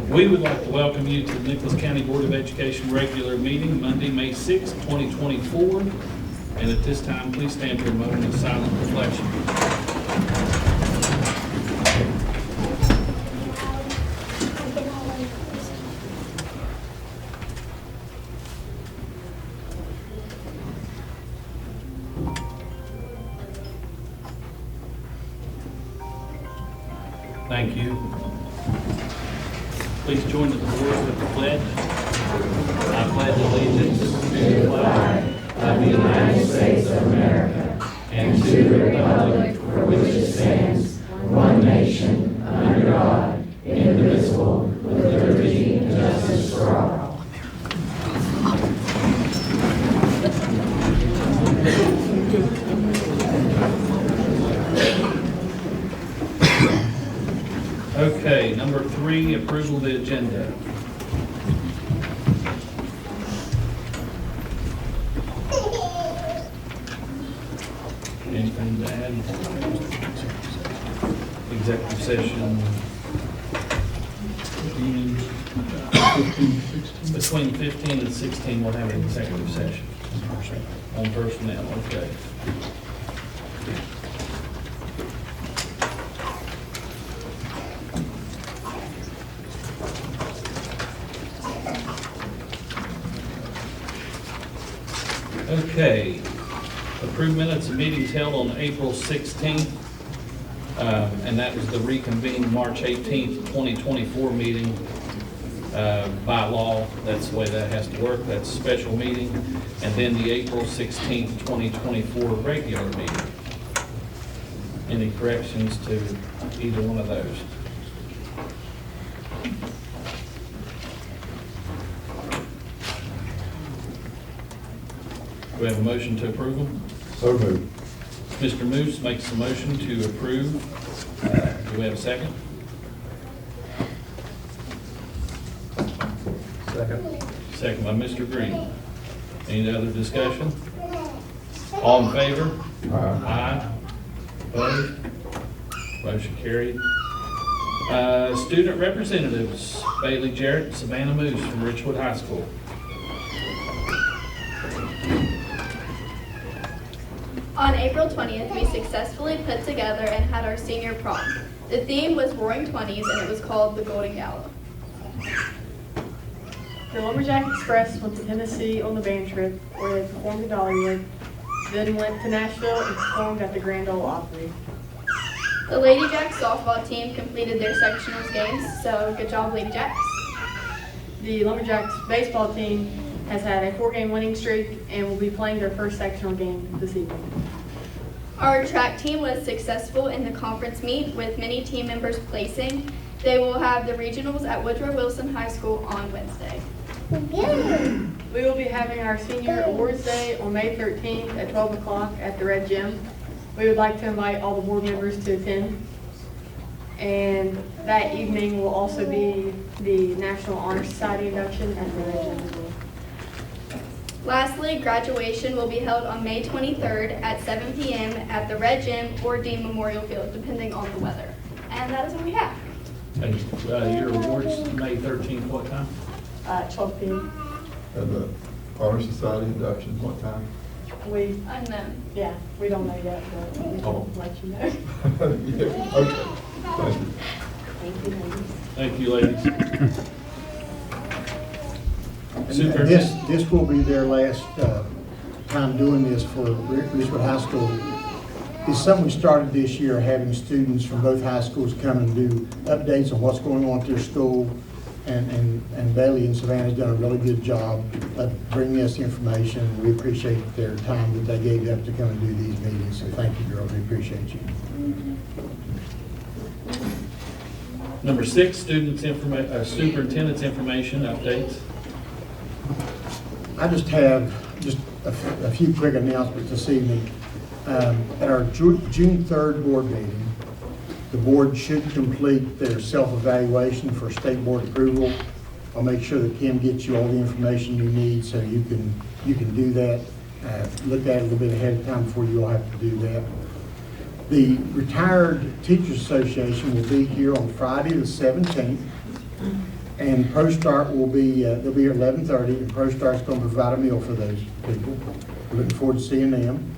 We would like to welcome you to the Nicholas County Board of Education regular meeting, Monday, May 6, 2024. And at this time, please stand for a moment of silent reflection. Thank you. Please join the board with the pledge. I pledge allegiance to the flag of the United States of America and to the republic for which it stands, one nation, under God, indivisible, with liberty and justice for all. Okay, number 3, approval of the agenda. Anything to add? Executive session. Between 15 and 16, we'll have an executive session. On personnel, okay. Okay, approved minutes of meetings held on April 16th, and that was the reconvened March 18th, 2024 meeting. By law, that's the way that has to work. That's a special meeting. And then the April 16th, 2024 regular meeting. Any corrections to either one of those? Do we have a motion to approve them? So moved. Mr. Moose makes a motion to approve. Do we have a second? Second. Second by Mr. Green. Any other discussion? All in favor? Aye. Opposed? Motion carried. Student representatives, Bailey Jarrett, Savannah Moose from Richwood High School. On April 20th, we successfully put together and had our senior prom. The theme was Roaring Twenties, and it was called the Golden Gala. The Lumberjack Express went to Tennessee on the band trip, where they performed at Dollywood, then went to Nashville and performed at the Grand Ole Opry. The Lady Jacks softball team completed their sectionals games, so good job, Lady Jacks. The Lumberjacks baseball team has had a 4-game winning streak and will be playing their first sectional game this evening. Our track team was successful in the conference meet, with many team members placing. They will have the regionals at Woodrow Wilson High School on Wednesday. We will be having our Senior Awards Day on May 13th at 12 o'clock at the Red Gym. We would like to invite all the board members to attend. And that evening will also be the National Honor Society induction at the Red Gym as well. Lastly, graduation will be held on May 23rd at 7 p.m. at the Red Gym or Dean Memorial Field, depending on the weather. And that is what we have. And, your awards, May 13th, what time? 12 p.m. And the Honor Society induction, what time? Unknown. We don't know yet, but we will let you know. Yeah, okay. Thank you. Thank you, ladies. Thank you, ladies. And Superintendent. this will be their last time doing this for Richwood High School. It's something we started this year, having students from both high schools come and do updates on what's going on at their school. And Bailey and Savannah has done a really good job of bringing us the information. We appreciate their time that they gave up to come and do these meetings. So thank you, girls. We appreciate you. Number 6, superintendent's information updates. I just have a few quick announcements this evening. At our June 3rd board meeting, the board should complete their self-evaluation for state board approval. I'll make sure that Kim gets you all the information you need so you can do that. Look at it a little bit ahead of time before you all have to do that. The Retired Teachers Association will be here on Friday the 17th. And ProStart will be, they'll be here at 11:30, and ProStart's going to provide a meal for those people. We're looking forward to seeing them.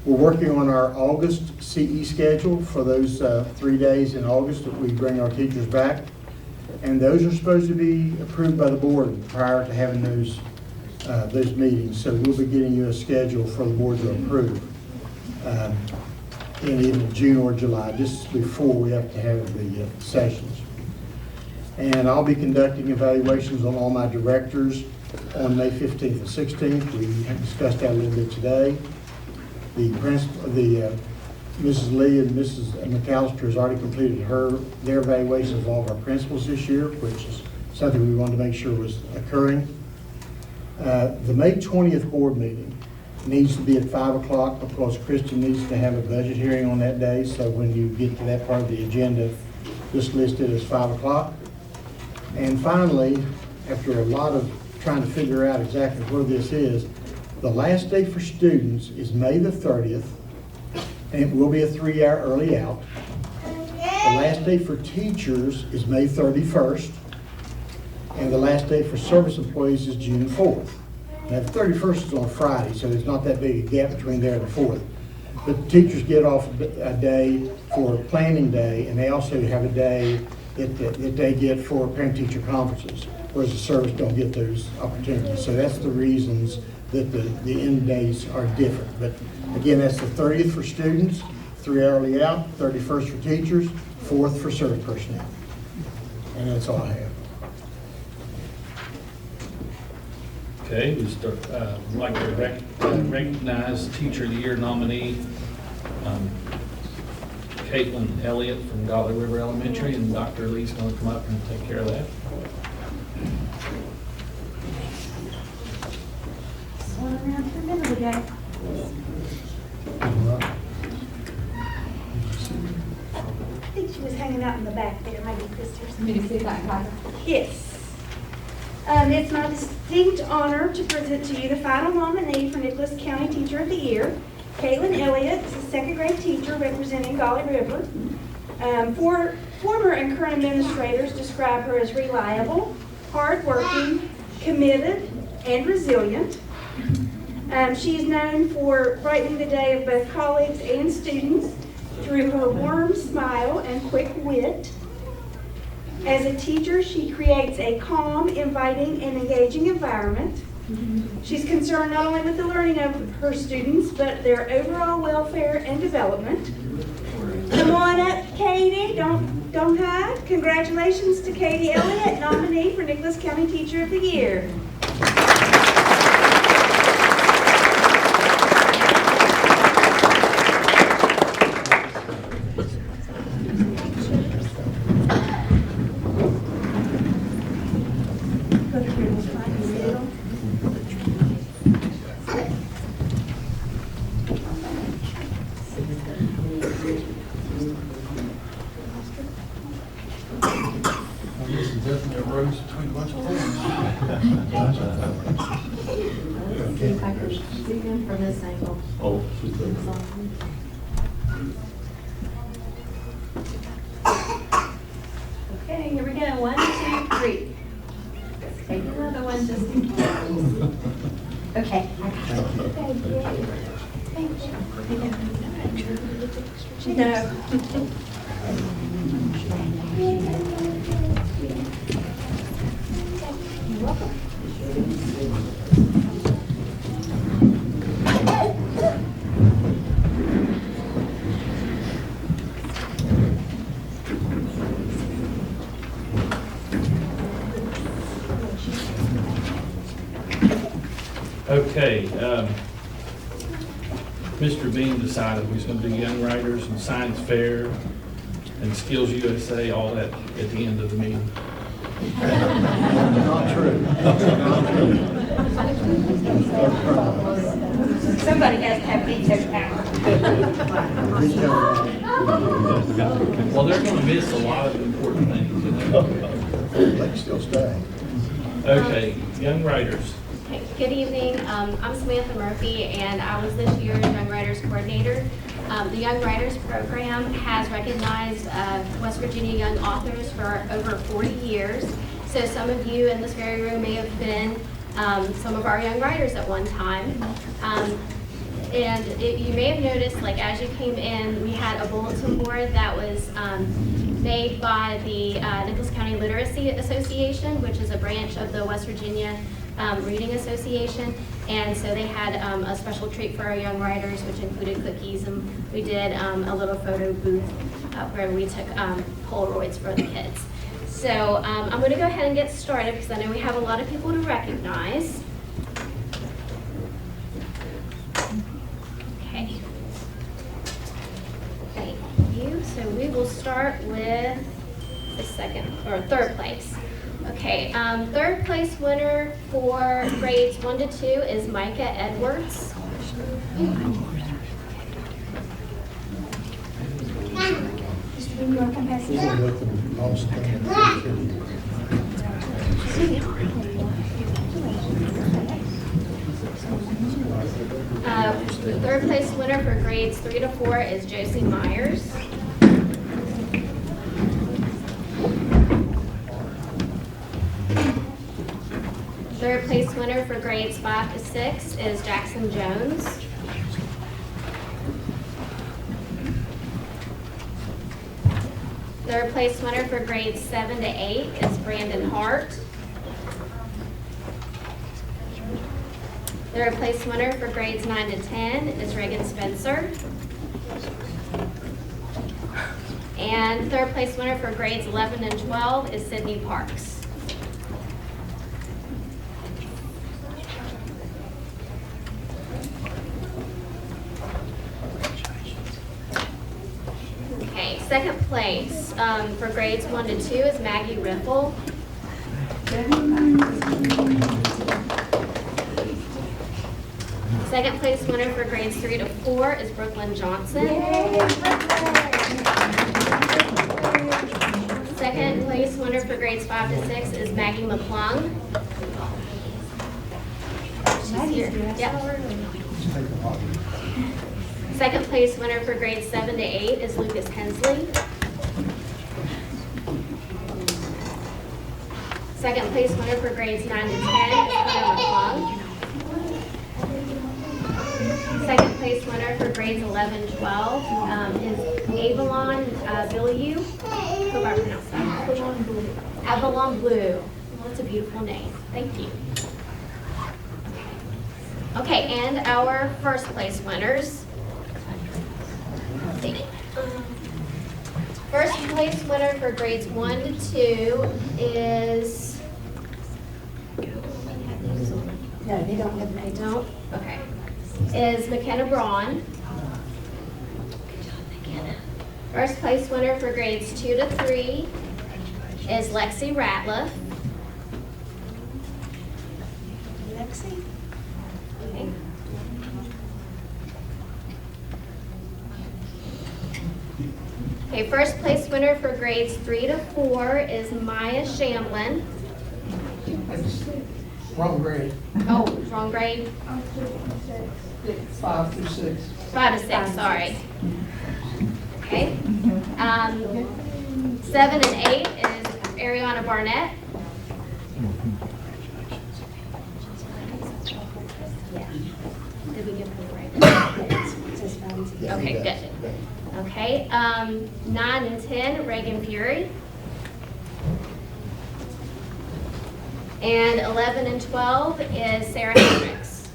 We're working on our August CE schedule for those 3 days in August that we bring our teachers back. And those are supposed to be approved by the board prior to having those meetings. So we'll be getting you a schedule for the board to approve in either June or July, just before we have to have the sessions. And I'll be conducting evaluations on all my directors on May 15th and 16th. We discussed that a little bit today. Mrs. Lee and Mrs. McAllister has already completed their evaluation of all of our principals this year, which is something we wanted to make sure was occurring. The May 20th board meeting needs to be at 5 o'clock because Kristen needs to have a budget hearing on that day. So when you get to that part of the agenda, just list it as 5 o'clock. And finally, after a lot of trying to figure out exactly where this is, the last day for students is May the 30th, and it will be a 3-hour early out. The last day for teachers is May 31st, and the last day for service employees is June 4th. Now, the 31st is on Friday, so there's not that big a gap between there and the 4th. But teachers get off a day for planning day, and they also have a day that they get for parent-teacher conferences, whereas the service don't get those opportunities. So that's the reasons that the end days are different. But again, that's the 30th for students, 3 hourly out, 31st for teachers, 4th for service personnel. And that's all I have. Okay, we start, I'd like to recognize Teacher of the Year nominee, Caitlin Elliott from Golly River Elementary, and Dr. Lee's going to come up and take care of that. One around to the middle again. I think she was hanging out in the back there, maybe Christy or something. Me to see that, Tyler? Yes. It's my distinct honor to present to you the final nominee for Nicholas County Teacher of the Year. Caitlin Elliott is a second grade teacher representing Golly River. Former and current administrators describe her as reliable, hardworking, committed, and resilient. She is known for brightening the day of both colleagues and students through her warm smile and quick wit. As a teacher, she creates a calm, inviting, and engaging environment. She's concerned not only with the learning of her students, but their overall welfare and development. Come on up, Katie. Don't hide. Congratulations to Katie Elliott, nominee for Nicholas County Teacher of the Year. This is definitely a rose between a bunch of thorns. See if I can see them from this angle. Oh, she's there. Okay, here we go. 1, 2, 3. Let's take another one just in case. Okay. No. You're welcome. Okay, Mr. Bean decided we was going to do Young Writers and Science Fair and Skills USA, all that at the end of the meeting. Not true. Somebody has to have veto power. Well, they're going to miss a lot of important things, you know. They can still stay. Okay, Young Writers. Hey, good evening. I'm Samantha Murphy, and I was this year's Young Writers Coordinator. The Young Writers Program has recognized West Virginia young authors for over 40 years. So some of you in this very room may have been some of our young riders at one time. You may have noticed, like as you came in, we had a bulletin board that was made by the Nicholas County Literacy Association, which is a branch of the West Virginia Reading Association. And so they had a special treat for our young riders, which included cookies, and we did a little photo booth where we took Polaroids for the kids. So I'm going to go ahead and get started because I know we have a lot of people to recognize. Okay. Thank you. So we will start with the third place. Okay, third place winner for grades 1 to 2 is Micah Edwards. The third place winner for grades 3 to 4 is Josie Myers. Third place winner for grades 5 to 6 is Jackson Jones. Third place winner for grades 7 to 8 is Brandon Hart. Third place winner for grades 9 to 10 is Reagan Spencer. And third place winner for grades 11 and 12 is Sydney Parks. Okay, second place for grades 1 to 2 is Maggie Riffle. Second place winner for grades 3 to 4 is Brooklyn Johnson. Second place winner for grades 5 to 6 is Maggie McClung. She's here. Yep. Second place winner for grades 7 to 8 is Lucas Hensley. Second place winner for grades 9 to 10 is Connor McClung. Second place winner for grades 11 and 12 is Avalon Billiou. Hope I pronounced that. Avalon Blue. Well, that's a beautiful name. Thank you. Okay, and our first place winners. First place winner for grades 1 to 2 is. No, they don't have. They don't? Okay. Is McKenna Braun. First place winner for grades 2 to 3 is Lexi Ratliff. Lexi? Okay. Okay, first place winner for grades 3 to 4 is Maya Shamlin. Wrong grade. Oh, wrong grade. 5 through 6. 5 to 6, sorry. Okay. 7 and 8 is Ariana Barnett. Did we give her the right? Okay, good. Okay. 9 and 10, Reagan Fury. And 11 and 12 is Sarah Hendricks.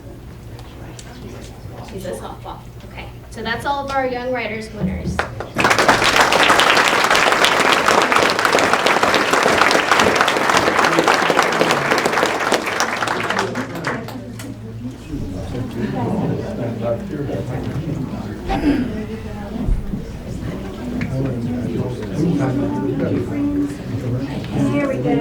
She's a softball. Okay, so that's all of our Young Riders winners. Here we go.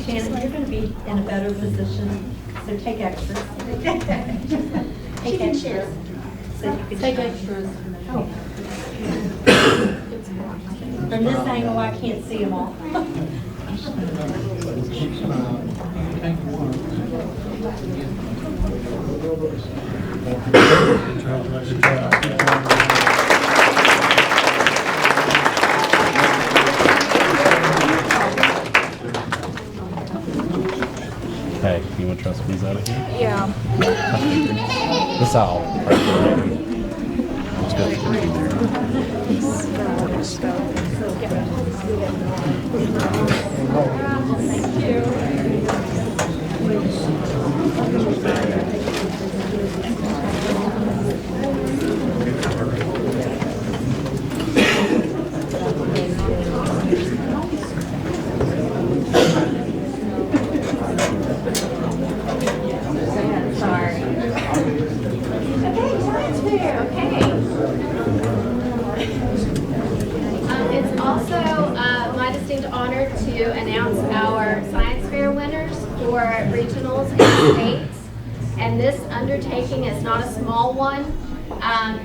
Shannon, you're going to be in a better position, so take extras. Take extras. So you can Take shine. extras. Oh. From this angle, I can't see them all. Hey, you want to try to squeeze out of here? Yeah. This all. Let's go. It's also my distinct honor to announce our science fair winners for regionals and states. And this undertaking is not a small one,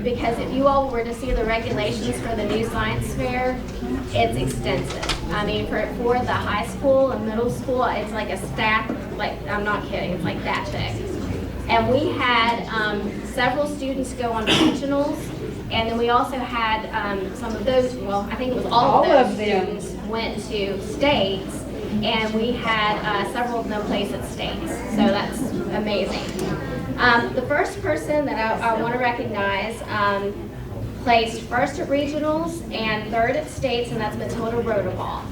because if you all were to see the regulations for the new science fair, it's extensive. I mean, for the high school and middle school, it's like a stack, like, I'm not kidding, it's like that thick. And we had several students go on regionals, and then we also had some of those, well, I think it was all of those students went to states, and we had several of them place at states, so that's amazing. The first person that I want to recognize placed first at regionals and third at states, and that's Matilda Rodeball.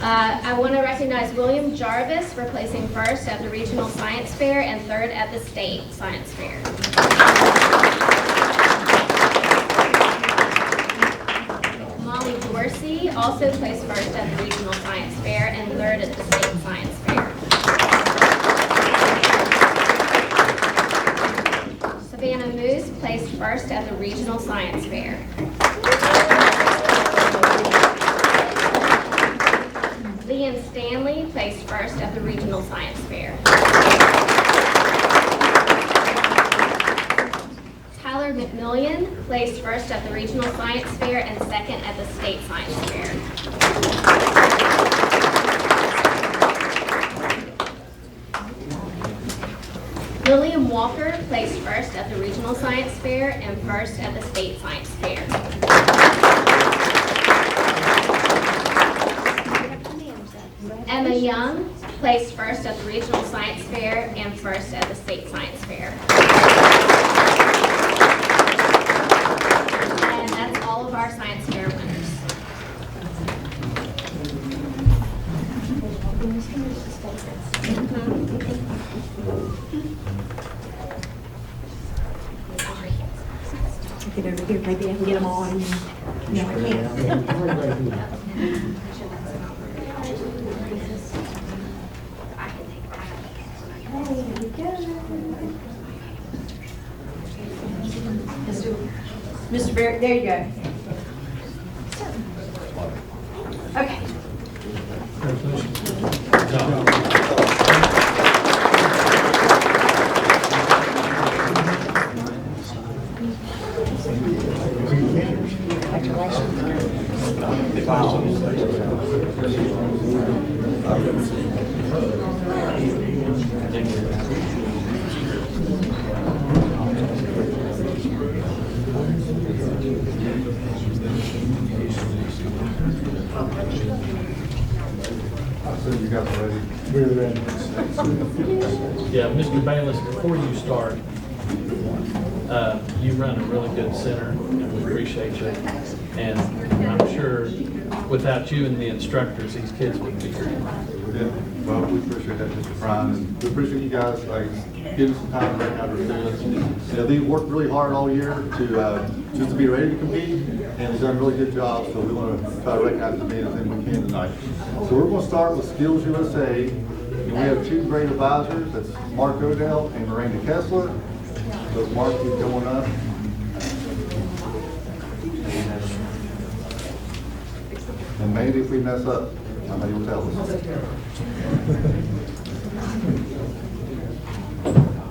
I want to recognize William Jarvis for placing first at the Regional Science Fair and third at the State Science Fair. Molly Dorsey also placed first at the Regional Science Fair and third at the State Science Fair. Savannah Moose placed first at the Regional Science Fair. Leanne Stanley placed first at the Regional Science Fair. Tyler McMillian placed first at the Regional Science Fair and second at the State Science Fair. Lillian Walker placed first at the Regional Science Fair and first at the State Science Fair. Emma Young placed first at the Regional Science Fair and first at the State Science Fair. And that's all of our science fair winners. Get over here, maybe I can get them all in. No, I can't. Mr. Barrett, there you go. Okay. You guys ready? We're ready. Yeah, Mr. Bayless, before you start, you run a really good center, and we appreciate you. And I'm sure without you and the instructors, these kids wouldn't be here. Yeah, well, we appreciate that, Mr. Bryan, and we appreciate you guys, like, giving some time to recognize our students. You know, they've worked really hard all year to, just to be ready to compete, and they've done a really good job, so we want to try to recognize as many as we can tonight. So we're going to start with Skills USA, and we have two great advisors, that's Mark Odell and Miranda Kessler. So Mark, you come on up. And maybe if we mess up, somebody will tell us.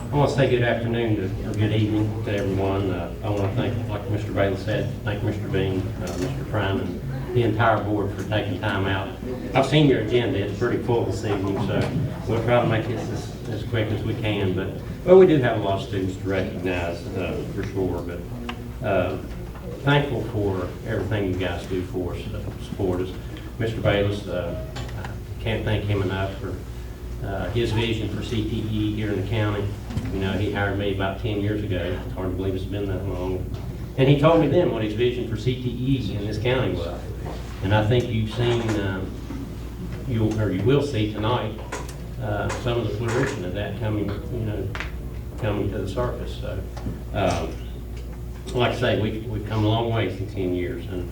I want to say good afternoon or good evening to everyone. I want to thank, like Mr. Bailey said, thank Mr. Bean, Mr. Prime, and the entire board for taking time out. I've seen your agenda. It's pretty full this evening, so we'll try to make this as quick as we can. But we do have a lot of students to recognize for sure. But thankful for everything you guys do for us, support us. Mr. Bayless, I can't thank him enough for his vision for CTE here in the county. You know, he hired me about 10 years ago. It's hard to believe it's been that long. And he told me then what his vision for CTE in this county was. And I think you've seen, you will see tonight, some of the flourishing of that coming to the surface. So, like I say, we've come a long ways in 10 years. And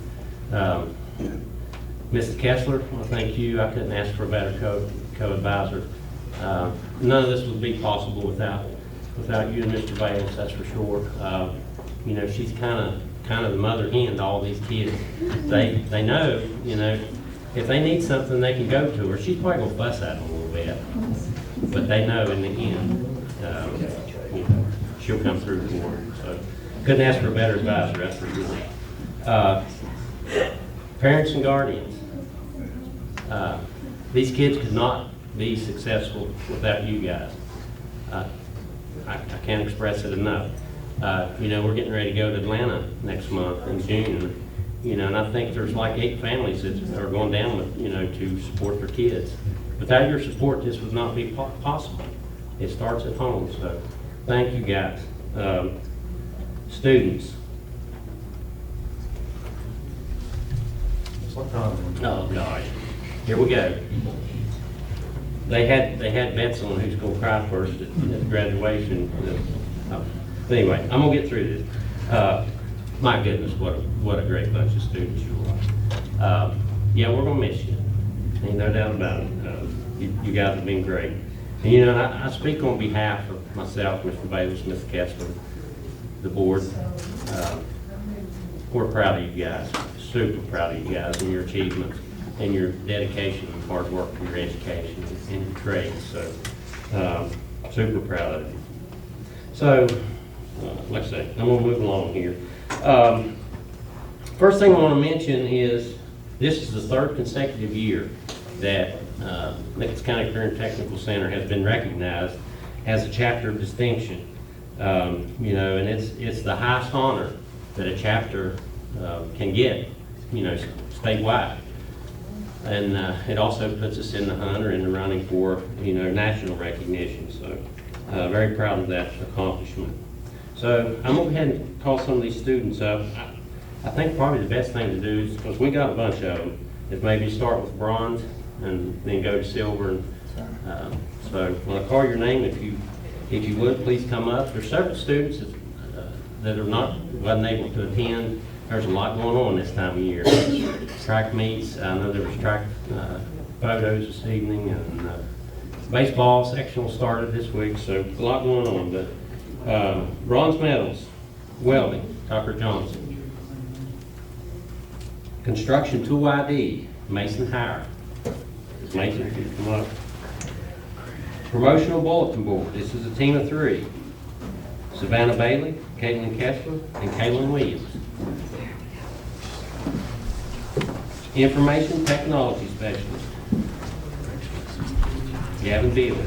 Mr. Kessler, I want to thank you. I couldn't ask for a better co-advisor. None of this would be possible without you and Mr. Bayless, that's for sure. You know, she's kind of the mother hen to all these kids. They know, you know, if they need something, they can go to her. She's probably gonna fuss at them a little bit, but they know in the end, you know, she'll come through for them. So couldn't ask for a better advisor, that's for sure. Parents and guardians. These kids could not be successful without you guys. I can't express it enough. You know, we're getting ready to go to Atlanta next month in June. You know, and I think there's like 8 families that are going down with, you know, to support their kids. Without your support, this would not be possible. It starts at home, so thank you guys. Students. Oh gosh, here we go. They had bets on who's going to cry first at graduation. But anyway, I'm gonna get through this. My goodness, what a great bunch of students you are. Yeah, we're gonna miss you. Ain't no doubt about it. You guys have been great. And you know, I speak on behalf of myself, Mr. Bayless, Mr. Kessler, the board. We're proud of you guys. Super proud of you guys and your achievements and your dedication and hard work for your education and your trades. So, super proud of you. So, like I say, I'm going to move along here. First thing I want to mention is this is the 3rd consecutive year that Nicholas County Career and Technical Center has been recognized as a chapter of distinction. You know, and it's the highest honor that a chapter can get, you know, statewide. And it also puts us in the hunt or in the running for, you know, national recognition. So very proud of that accomplishment. So I'm going to go ahead and call some of these students up. I think probably the best thing to do is, because we got a bunch of them, is maybe start with bronze and then go to silver. So when I call your name, if you would, please come up. There's several students that wasn't able to attend. There's a lot going on this time of year. Track meets, I know there was track photos this evening, and baseball sectional started this week, so a lot going on. But bronze medals, welding, Tucker Johnson. Construction tool ID, Mason Hire. Mason, if you come up. Promotional bulletin board, this is a team of 3. Savannah Bailey, Caitlin Kessler, and Kaylin Williams. Information technology specialist, Gavin Beaver.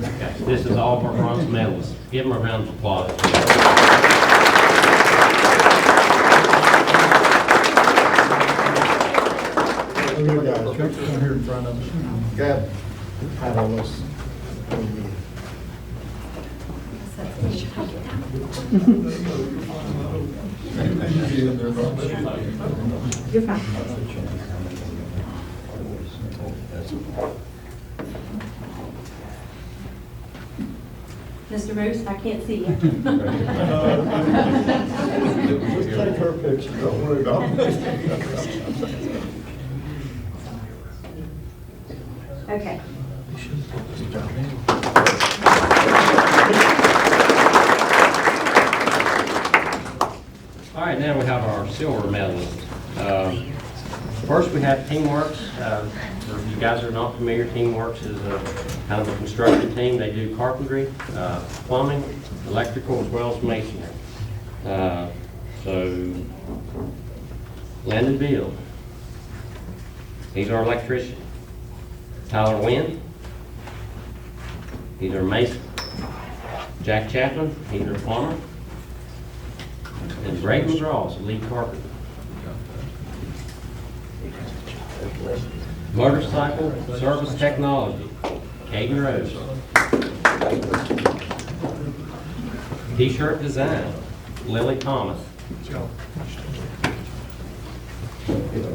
Okay, this is all of our bronze medalists. Give them a round of applause. Here, guys, come here in front of us. Gab. Have all this. You're fine. Mr. Moose, I can't see you. Just take her picture, don't worry about it. Okay. right, now we have our silver medalists. First, we have Teamworks. If you guys are not familiar, Teamworks is a kind of a construction team. They do carpentry, plumbing, electrical, as well as masonry. So, Landon Beal, he's our electrician. Tyler Wynn, he's our mason. Jack Chapman, he's our plumber. And Brayden McGraw is the lead carpenter. Motorcycle Service Technology, Caden Rose. T-shirt design, Lily Thomas.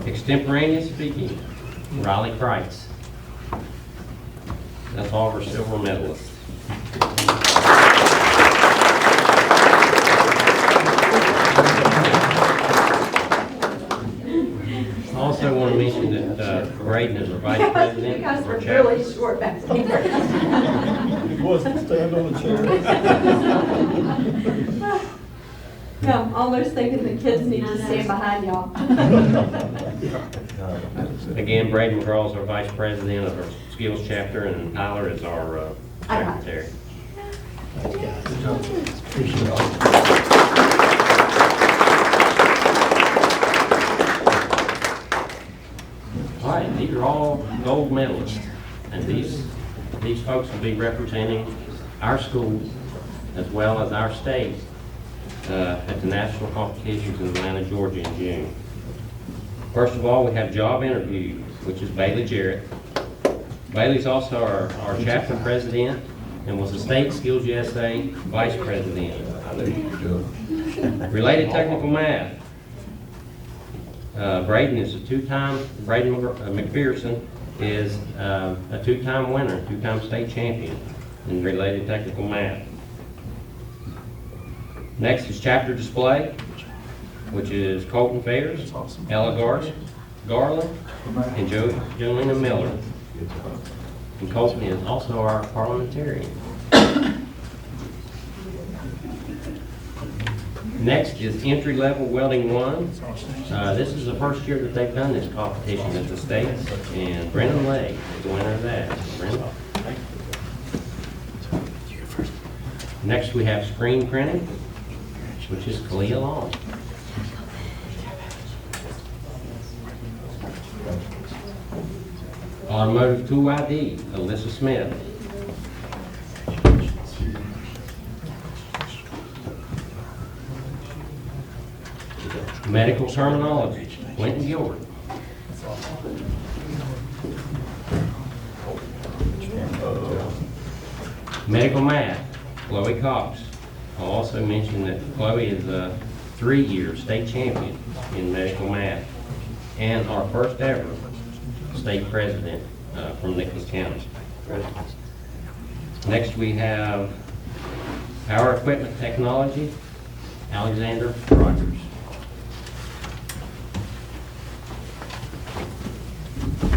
Extemporaneous speaking, Riley Price. That's all of our silver medalists. I also want to mention that Braden is our vice president. You guys of were our chapter. really short back there. He wasn't stand on the chair. Yeah, I'm almost thinking the kids need to stand behind y'all. Again, Braden McGraw is our vice president of our skills chapter, and Tyler is our secretary. Appreciate it. All right, these are all gold medalists, and these folks will be representing our school as well as our state at the national competitions in Atlanta, Georgia in June. First of all, we have job interview, which is Bailey Jarrett. Bailey's also our chapter president and was the State Skills USA vice president. Related technical math. Braden is a Braden McPherson is a two-time winner, two-time state champion in related technical math. Next is chapter display, which is Colton Fayers, Ella Garland, and Jolena Miller. And Colton is also our parliamentarian. Next is entry-level welding 1. This is the first year that they've done this competition at the States, and Brendan Lay is the winner of that. Brendan. Next we have screen printing, which is Kalia Long. Automotive Tool ID, Alyssa Smith. Medical terminology, Quentin Gilbert. Medical math, Chloe Cox. I'll also mention that Chloe is a 3-year state champion in medical math and our first ever state president from Nicholas County. Next we have power equipment technology, Alexander Rogers.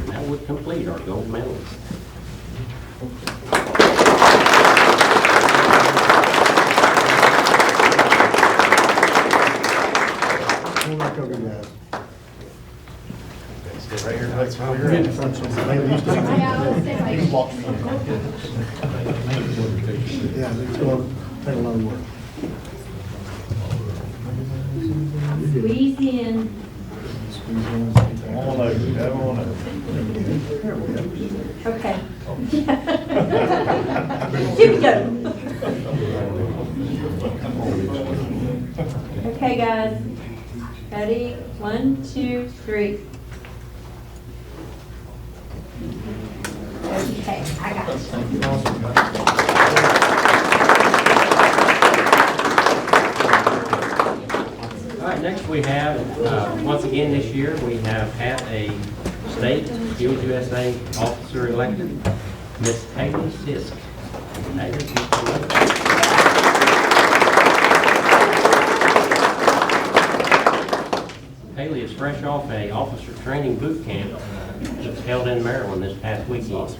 That would complete our gold medalists. Right here, that's where you're Get in at. front so maybe these things- You can walk through. Yeah, it's going to take a lot of work. Squeeze in. Come on over, come on over. Okay. Here we go. Okay, guys. Ready? 1, 2, 3. Okay, I got it. All right, next we have, once again this year, we have had a state Skills USA officer elected, Miss Haley Sisk. Haley is fresh off a officer training boot camp that was held in Maryland this past weekend.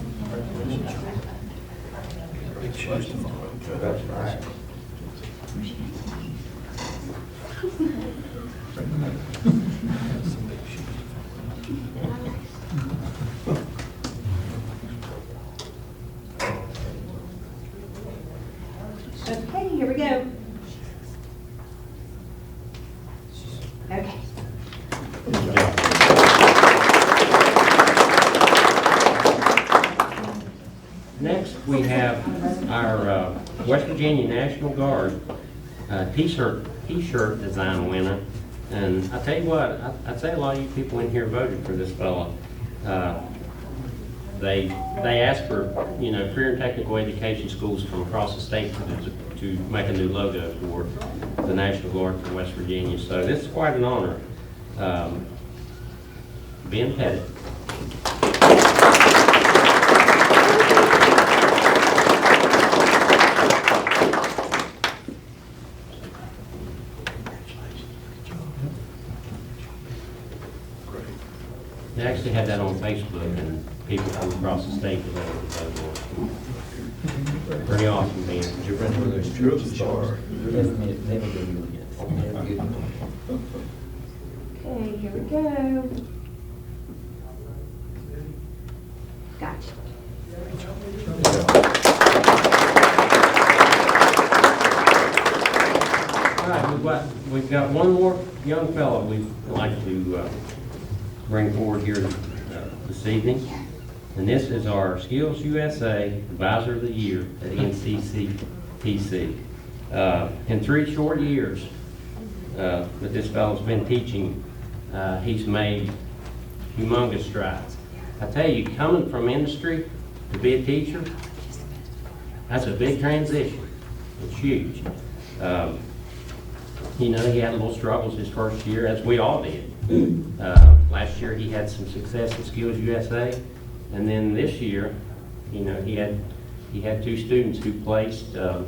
Okay, here we go. Okay. Next, we have our West Virginia National Guard t-shirt design winner. And I tell you what, I'd say a lot of you people in here voted for this fella. They asked for, career and technical education schools from across the state to make a new logo for the National Guard for West Virginia. So this is quite an honor. Ben Pettit. They actually had that on Facebook, and people from across the state were able to vote for it. Pretty awesome, man. Your friend with those troops star. Never give you again. Okay, here we go. Gotcha. All right, we've got one more young fellow we'd like to bring forward here this evening. And this is our Skills USA Advisor of the Year at NCCTC. In 3 short years that this fellow's been teaching, he's made humongous strides. I tell you, coming from industry to be a teacher, that's a big transition. It's huge. He had little struggles his first year, as we all did. Last year he had some success at Skills USA, and then this year, he had 2 students who placed at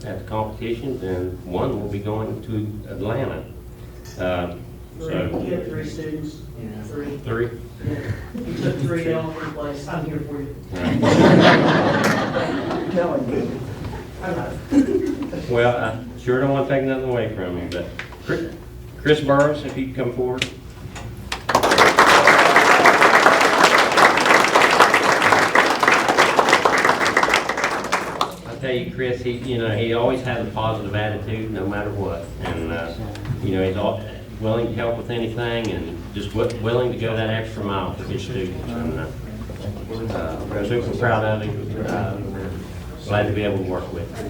the competitions, and one will be going to Atlanta. You had 3 students? Yeah. 3. 3? Yeah. You took 3 down for place. I'm here for you. Telling you. I know. Well, I sure don't want to take nothing away from you, but Chris Burris, if you'd come forward. I tell you, Chris, he always has a positive attitude no matter what, and he's all willing to help with anything, and just willing to go that extra mile for his students. And I'm super proud of him. Glad to be able to work with him.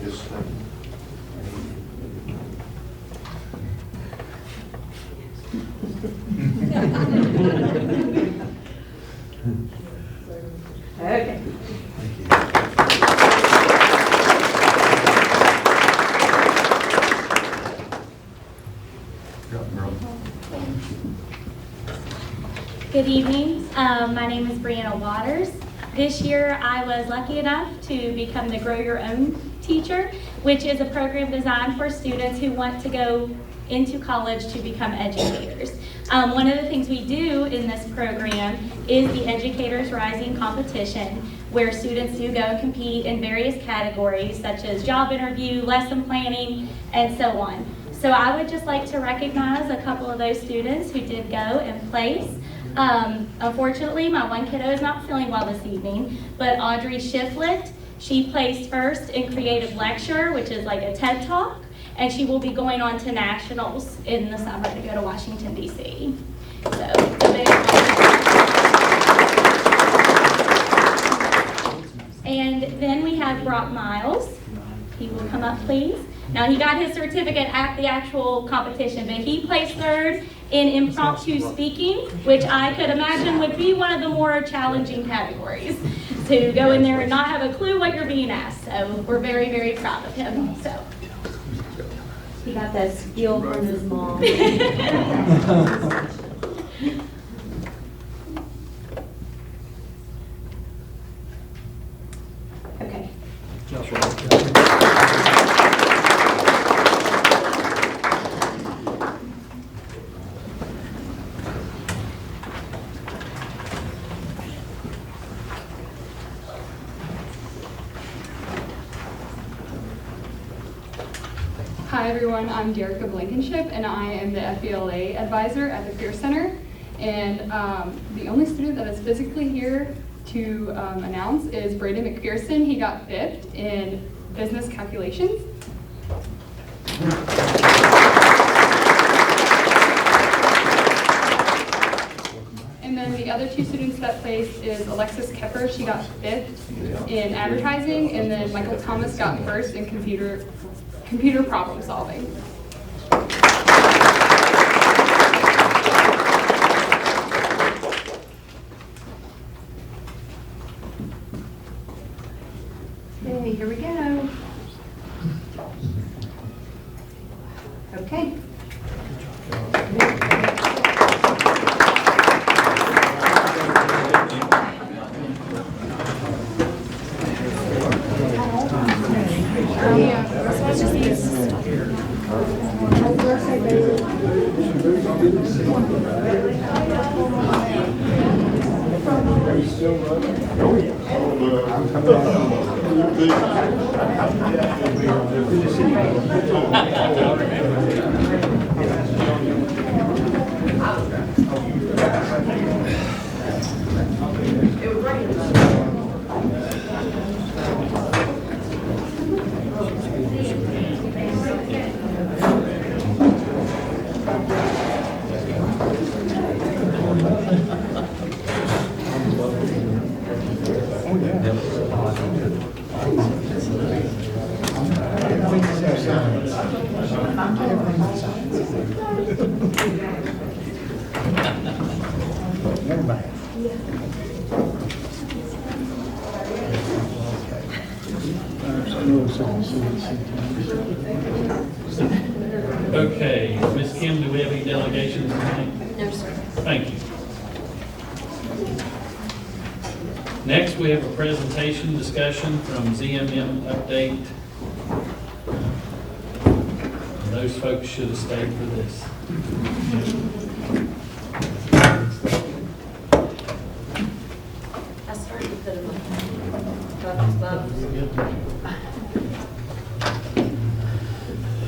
Okay. Good evening. My name is Brianna Waters. This year I was lucky enough to become the Grow Your Own teacher, which is a program designed for students who want to go into college to become educators. One of the things we do in this program is the Educators Rising competition, where students do go and compete in various categories such as job interview, lesson planning, and so on. So I would just like to recognize a couple of those students who did go and place. Unfortunately, my one kiddo is not feeling well this evening, but Audrey Shiflett, she placed first in Creative Lecture, which is like a TED Talk, and she will be going on to nationals in the summer to go to Washington, D.C. So, and then we have Brock Miles. He will come up, please. Now, he got his certificate at the actual competition, but he placed third in impromptu speaking, which I could imagine would be one of the more challenging categories, to go in there and not have a clue what you're being asked. So we're very, very proud of him. So He got that skill from his mom. Okay. Hi everyone, I'm Derica Blankenship and I am the FBLA advisor at the Peer Center. And the only student that is physically here to announce is Braden McPherson. He got 5th in business calculations. And then the other 2 students that placed is Alexis Kepper. She got 5th in advertising, and then Michael Thomas got 1st in computer problem solving. Okay, here we go. Okay. Okay, Ms. Kim, do we have any delegations tonight? No, sir. Thank you. Next, we have a presentation discussion from ZMM Update. Those folks should have stayed for this. I started to put them on.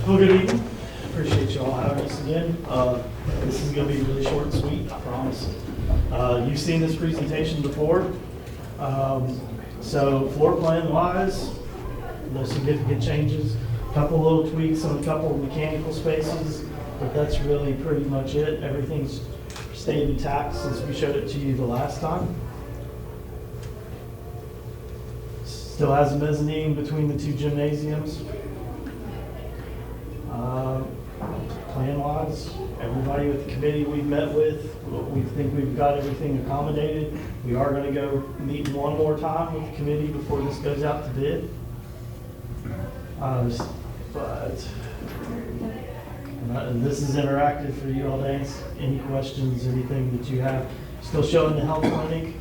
Well, good evening. Appreciate you all having us again. This is going to be really short and sweet, I promise. You've seen this presentation before. So floor plan wise, no significant changes. Couple little tweaks on a couple of mechanical spaces, but that's really pretty much it. Everything's stayed intact since we showed it to you the last time. Still has a mezzanine between the 2 gymnasiums. Plan-wise, everybody with the committee we've met with, we think we've got everything accommodated. We are going to go meet one more time with the committee before this goes out to bid. And this is interactive for you all to answer any questions, anything that you have. Still showing the health clinic.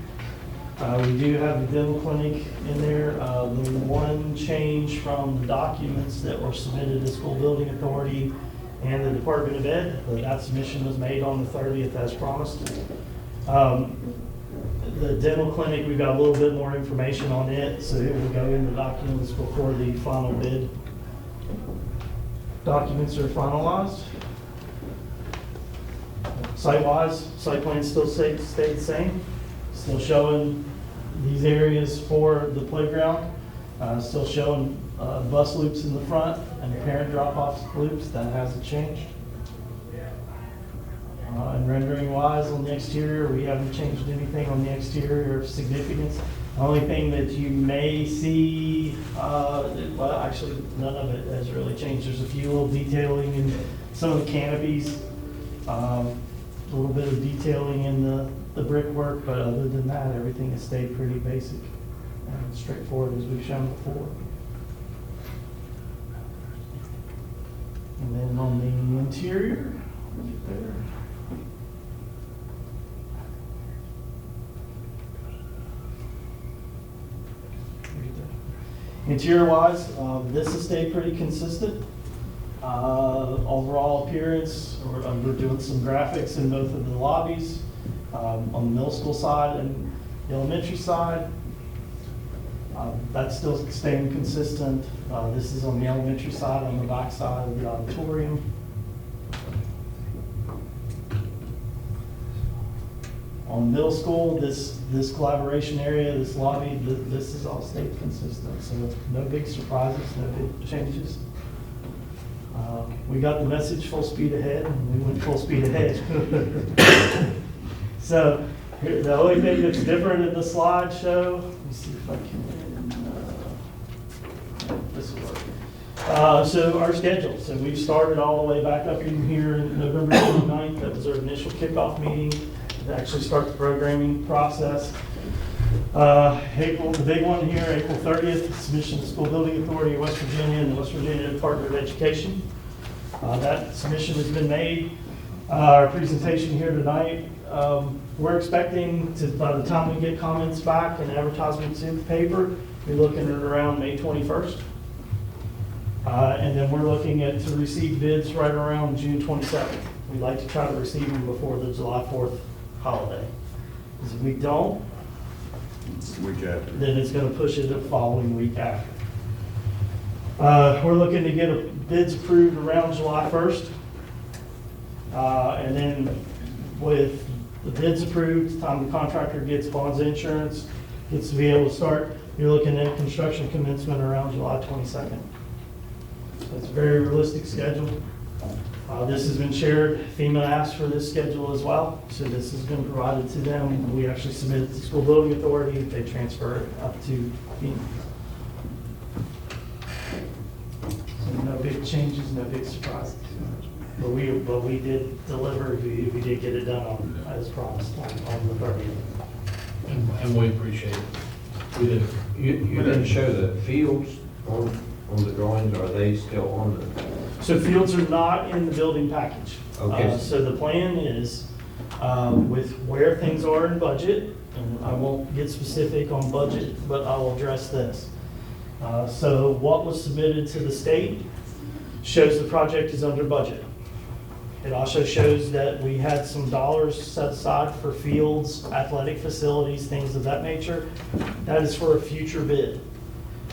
We do have the dental clinic in there. The one change from the documents that were submitted to School Building Authority and the Department of Ed, that submission was made on the 30th as promised. The dental clinic, we've got a little bit more information on it, so it will go in the documents before the final bid documents are finalized. Site-wise, site plan still stayed the same. Still showing these areas for the playground. Still showing bus loops in the front and parent drop-off loops. That hasn't changed. And rendering wise on the exterior, we haven't changed anything on the exterior of significance. The only thing that you may see, well, actually none of it has really changed. There's a few little detailing in some of the canopies, a little bit of detailing in the brickwork, but other than that, everything has stayed pretty basic and straightforward as we've shown before. And then on the interior, get there. Interior-wise, this has stayed pretty consistent. Overall appearance, we're doing some graphics in both of the lobbies, on the middle school side and the elementary side. That's still staying consistent. This is on the elementary side, on the back side of the auditorium. On middle school, this collaboration area, this lobby, this is all stayed consistent. So no big surprises, no big changes. We got the message full speed ahead, and we went full speed ahead. So the only thing that's different in the slideshow, let me see if I can, this will work. So our schedule, so we've started all the way back up in here in November 29th. That was our initial kickoff meeting to actually start the programming process. April, the big one here, April 30th, submission to the School Building Authority of West Virginia and the West Virginia Department of Education. That submission has been made. Our presentation here tonight, we're expecting to, by the time we get comments back and advertisements in the paper, we're looking at around May 21st. And then we're looking at to receive bids right around June 27th. We'd like to try to receive them before the July 4th holiday. Because if we don't, it's the week after. Then it's going to push it the following week after. We're looking to get bids approved around July 1st. And then with the bids approved, time the contractor gets bonds insurance, gets to be able to start, you're looking at construction commencement around July 22nd. So it's a very realistic schedule. This has been shared. FEMA asked for this schedule as well, so this has been provided to them. We actually submit it to the School Building Authority. They transfer it up to FEMA. So no big changes, no big surprises. But we did deliver. We did get it done on, as promised on the 30th. And we appreciate it. We did. You didn't show the fields on the drawings, are they still on the? So fields are not in the building package. Okay. So the plan is, with where things are in budget, and I won't get specific on budget, but I'll address this. So what was submitted to the state shows the project is under budget. It also shows that we had some dollars set aside for fields, athletic facilities, things of that nature. That is for a future bid.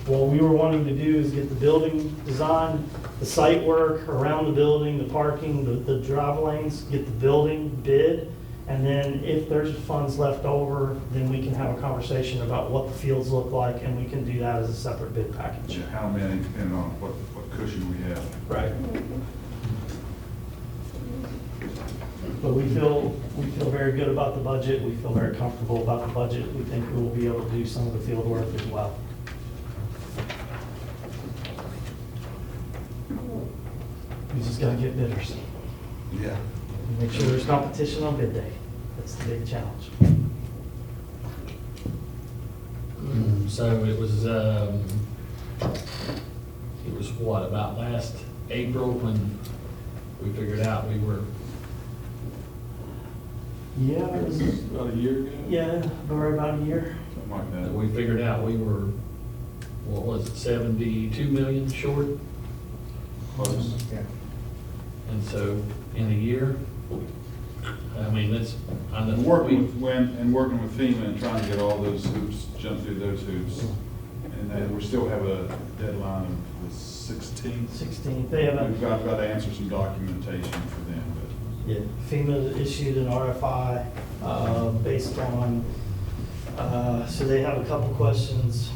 What we were wanting to do is get the building design, the site work around the building, the parking, the drive lanes, get the building bid, and then if there's funds left over, then we can have a conversation about what the fields look like, and we can do that as a separate bid package. Yeah, how many, depending on what cushion we have. Right. But we feel very good about the budget. We feel very comfortable about the budget. We think we will be able to do some of the field work as well. We just gotta get bidders. Yeah. Make sure there's competition on bid day. That's the big challenge. So it was what, about last April when we figured out we were. Yeah, it was About a year ago? Yeah, about a year. Something like that. We figured out we were, what was it, 72 million short? Close. Yeah. And so in a year, I mean, that's, I know. Working with FEMA and trying to get all those hoops, jump through those hoops. And then we still have a deadline of the 16th. 16th. They have We've got to answer some documentation for them, but. Yeah, FEMA issued an RFI based on, so they have a couple questions,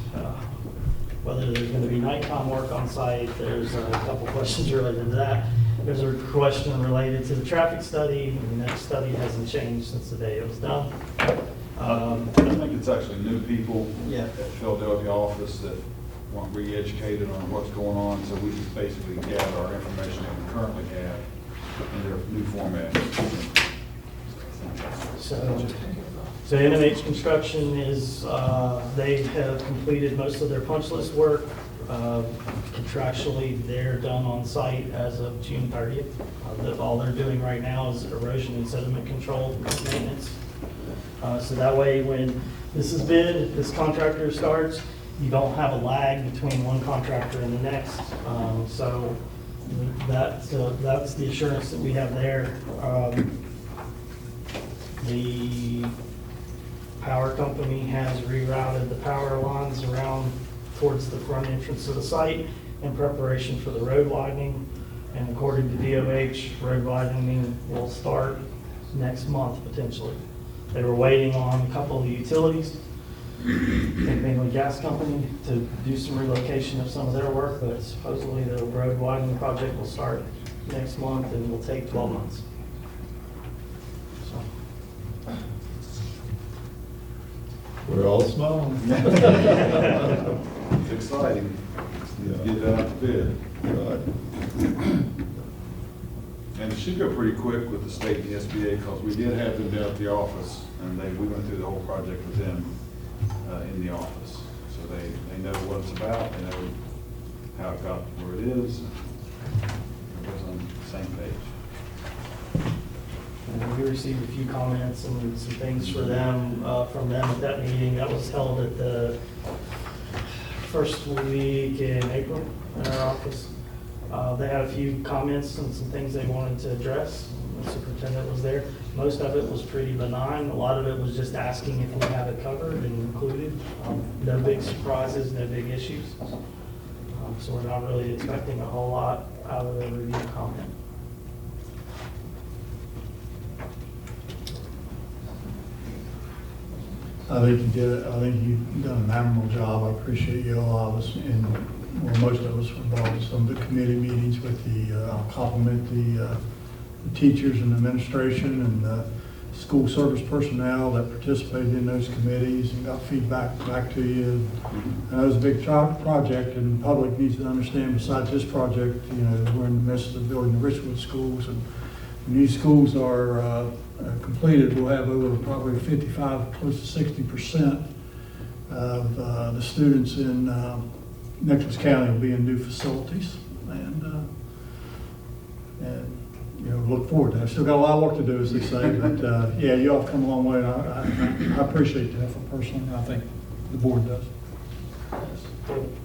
whether there's going to be nighttime work on site. There's a couple questions related to that. There's a question related to the traffic study, and that study hasn't changed since the day it was done. I think it's actually new people Yeah. at Philadelphia office that want re-educated on what's going on, so we just basically gather our information that we currently have in their new format. So NMH Construction is, they have completed most of their punch list work. Contractually, they're done on site as of June 30th. All they're doing right now is erosion and sediment control maintenance. So that way, when this is bid, this contractor starts, you don't have a lag between one contractor and the next. So that's the assurance that we have there. The power company has rerouted the power lines around towards the front entrance of the site in preparation for the road widening. And according to DOH, road widening will start next month potentially. They were waiting on a couple of utilities, I think mainly gas company, to do some relocation of some of their work, but supposedly the road widening project will start next month and will take 12 months. So. We're all smiling. It's exciting. Need to get that out to bid. And it should go pretty quick with the state and the SBA, because we did have them down at the office, and we went through the whole project with them in the office. So they know what it's about, they know how it got where it is, and everybody's on the same page. And we received a few comments and some things from them at that meeting. That was held at the first week in April in our office. They had a few comments and some things they wanted to address. The superintendent was there. Most of it was pretty benign. A lot of it was just asking if we have it covered and included. No big surprises, no big issues. So we're not really expecting a whole lot out of the review comment. I think you did it. I think you've done an admirable job. I appreciate you all of us, and well, most of us were involved in some of the committee meetings with the, I'll compliment the teachers and administration and the school service personnel that participated in those committees and got feedback back to you. And that was a big project, and the public needs to understand, besides this project, you know, we're in the midst of building the Richwood schools, and when these schools are completed, we'll have over probably 55, close to 60% of the students in Nicholas County will be in new facilities, and you know, look forward to that. Still got a lot of work to do, as they say, but yeah, you all have come a long way, and I appreciate the effort personally, and I think the board does.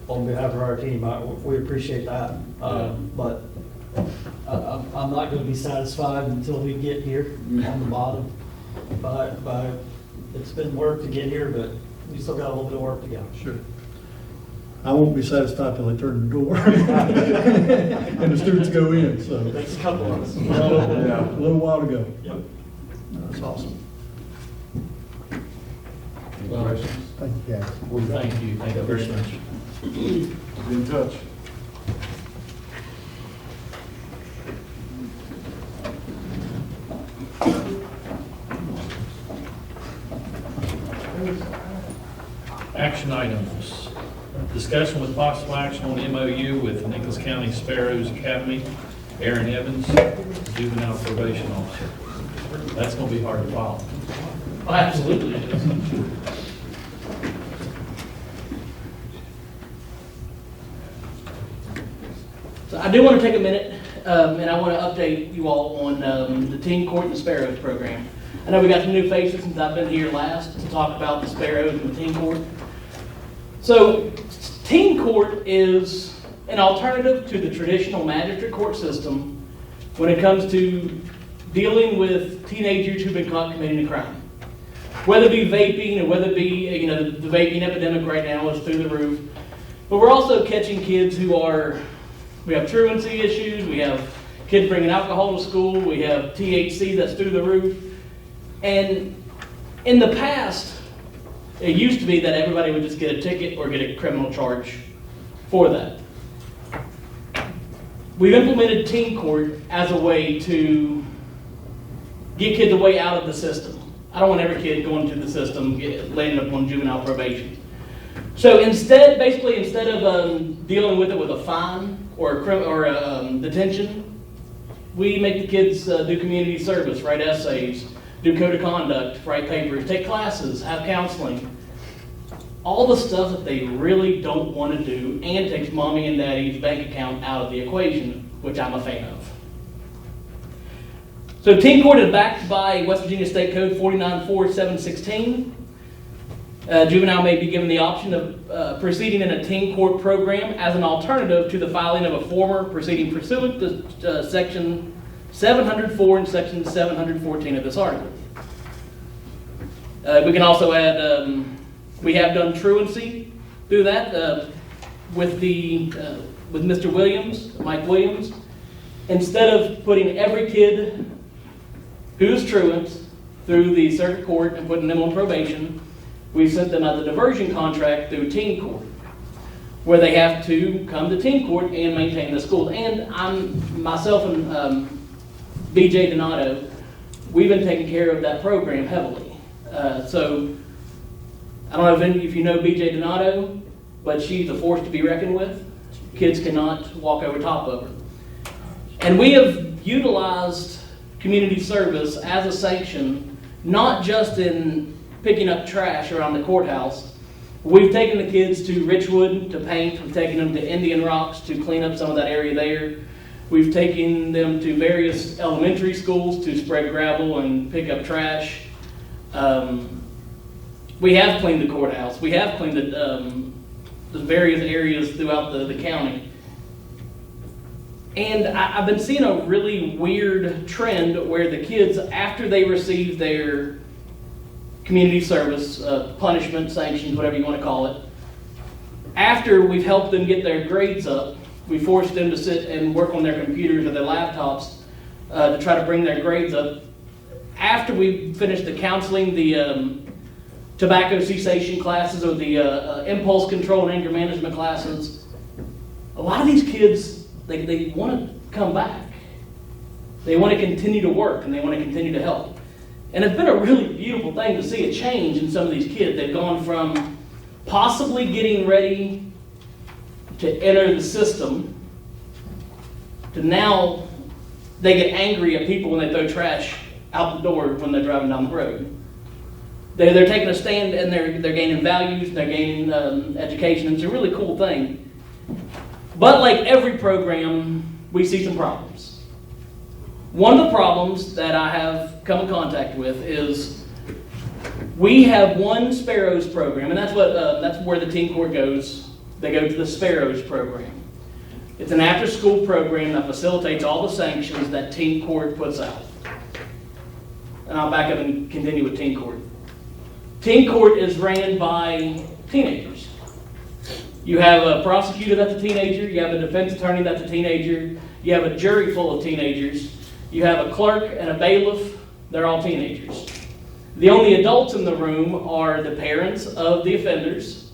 On behalf of our team, we appreciate that, but I'm not going to be satisfied until we get here on the bottom. But it's been work to get here, but we still got a little bit of work to go. Sure. I won't be satisfied till they turn the door and the students go in. So Next couple of us. A little while to go. Yep. That's awesome. Well, Thank you, guys. thank you very much. Be in touch. Action items. Discussion with possible action on MOU with Nicholas County Sparrows Academy. Aaron Evans, juvenile probation officer. That's going to be hard to follow. Oh, absolutely. So I do want to take a minute, and I want to update you all on the Teen Court and the Sparrows program. I know we got some new faces since I've been here last to talk about the Sparrows and the Teen Court. So, Teen Court is an alternative to the traditional magistrate court system when it comes to dealing with teenagers who've been caught committing a crime. Whether it be vaping or whether it be, you know, the vaping epidemic right now is through the roof. But we're also catching kids who we have truancy issues, we have kids bringing alcohol to school, we have THC that's through the roof. And in the past, it used to be that everybody would just get a ticket or get a criminal charge for that. We've implemented Teen Court as a way to get kids a way out of the system. I don't want every kid going through the system landing up on juvenile probation. So instead of dealing with it with a fine or a detention, we make the kids do community service, write essays, do code of conduct, write papers, take classes, have counseling. All the stuff that they really don't want to do and takes mommy and daddy's bank account out of the equation, which I'm a fan of. So Teen Court is backed by West Virginia State Code 494716. Juvenile may be given the option of proceeding in a Teen Court program as an alternative to the filing of a former proceeding pursuant to Section 704 and Section 714 of this article. We can also add, we have done truancy through that with Mr. Williams, Mike Williams. Instead of putting every kid who's truant through the circuit court and putting them on probation, we sent them out the diversion contract through teen court, where they have to come to teen court and maintain the school. And myself and BJ Donato, we've been taking care of that program heavily. So I don't know if you know BJ Donato, but she's a force to be reckoned with. Kids cannot walk over top of her. And we have utilized community service as a sanction, not just in picking up trash around the courthouse. We've taken the kids to Richwood to paint. We've taken them to Indian Rocks to clean up some of that area there. We've taken them to various elementary schools to spread gravel and pick up trash. We have cleaned the courthouse. We have cleaned the various areas throughout the county. And I've been seeing a really weird trend where the kids, after they receive their community service, punishment, sanctions, whatever you want to call it, after we've helped them get their grades up, we forced them to sit and work on their computers or their laptops to try to bring their grades up. After we finished the counseling, the tobacco cessation classes or the impulse control and anger management classes, a lot of these kids, they want to come back. They want to continue to work and they want to continue to help. And it's been a really beautiful thing to see a change in some of these kids. They've gone from possibly getting ready to enter the system to now they get angry at people when they throw trash out the door when they're driving down the road. They're taking a stand and they're gaining values, they're gaining education. It's a really cool thing. But like every program, we see some problems. One of the problems that I have come in contact with is we have one Sparrows program, and that's where the teen court goes. They go to the Sparrows program. It's an after-school program that facilitates all the sanctions that teen court puts out. And I'll back up and continue with teen court. Teen court is ran by teenagers. You have a prosecutor that's a teenager, you have a defense attorney that's a teenager, you have a jury full of teenagers, you have a clerk and a bailiff, they're all teenagers. The only adults in the room are the parents of the offenders,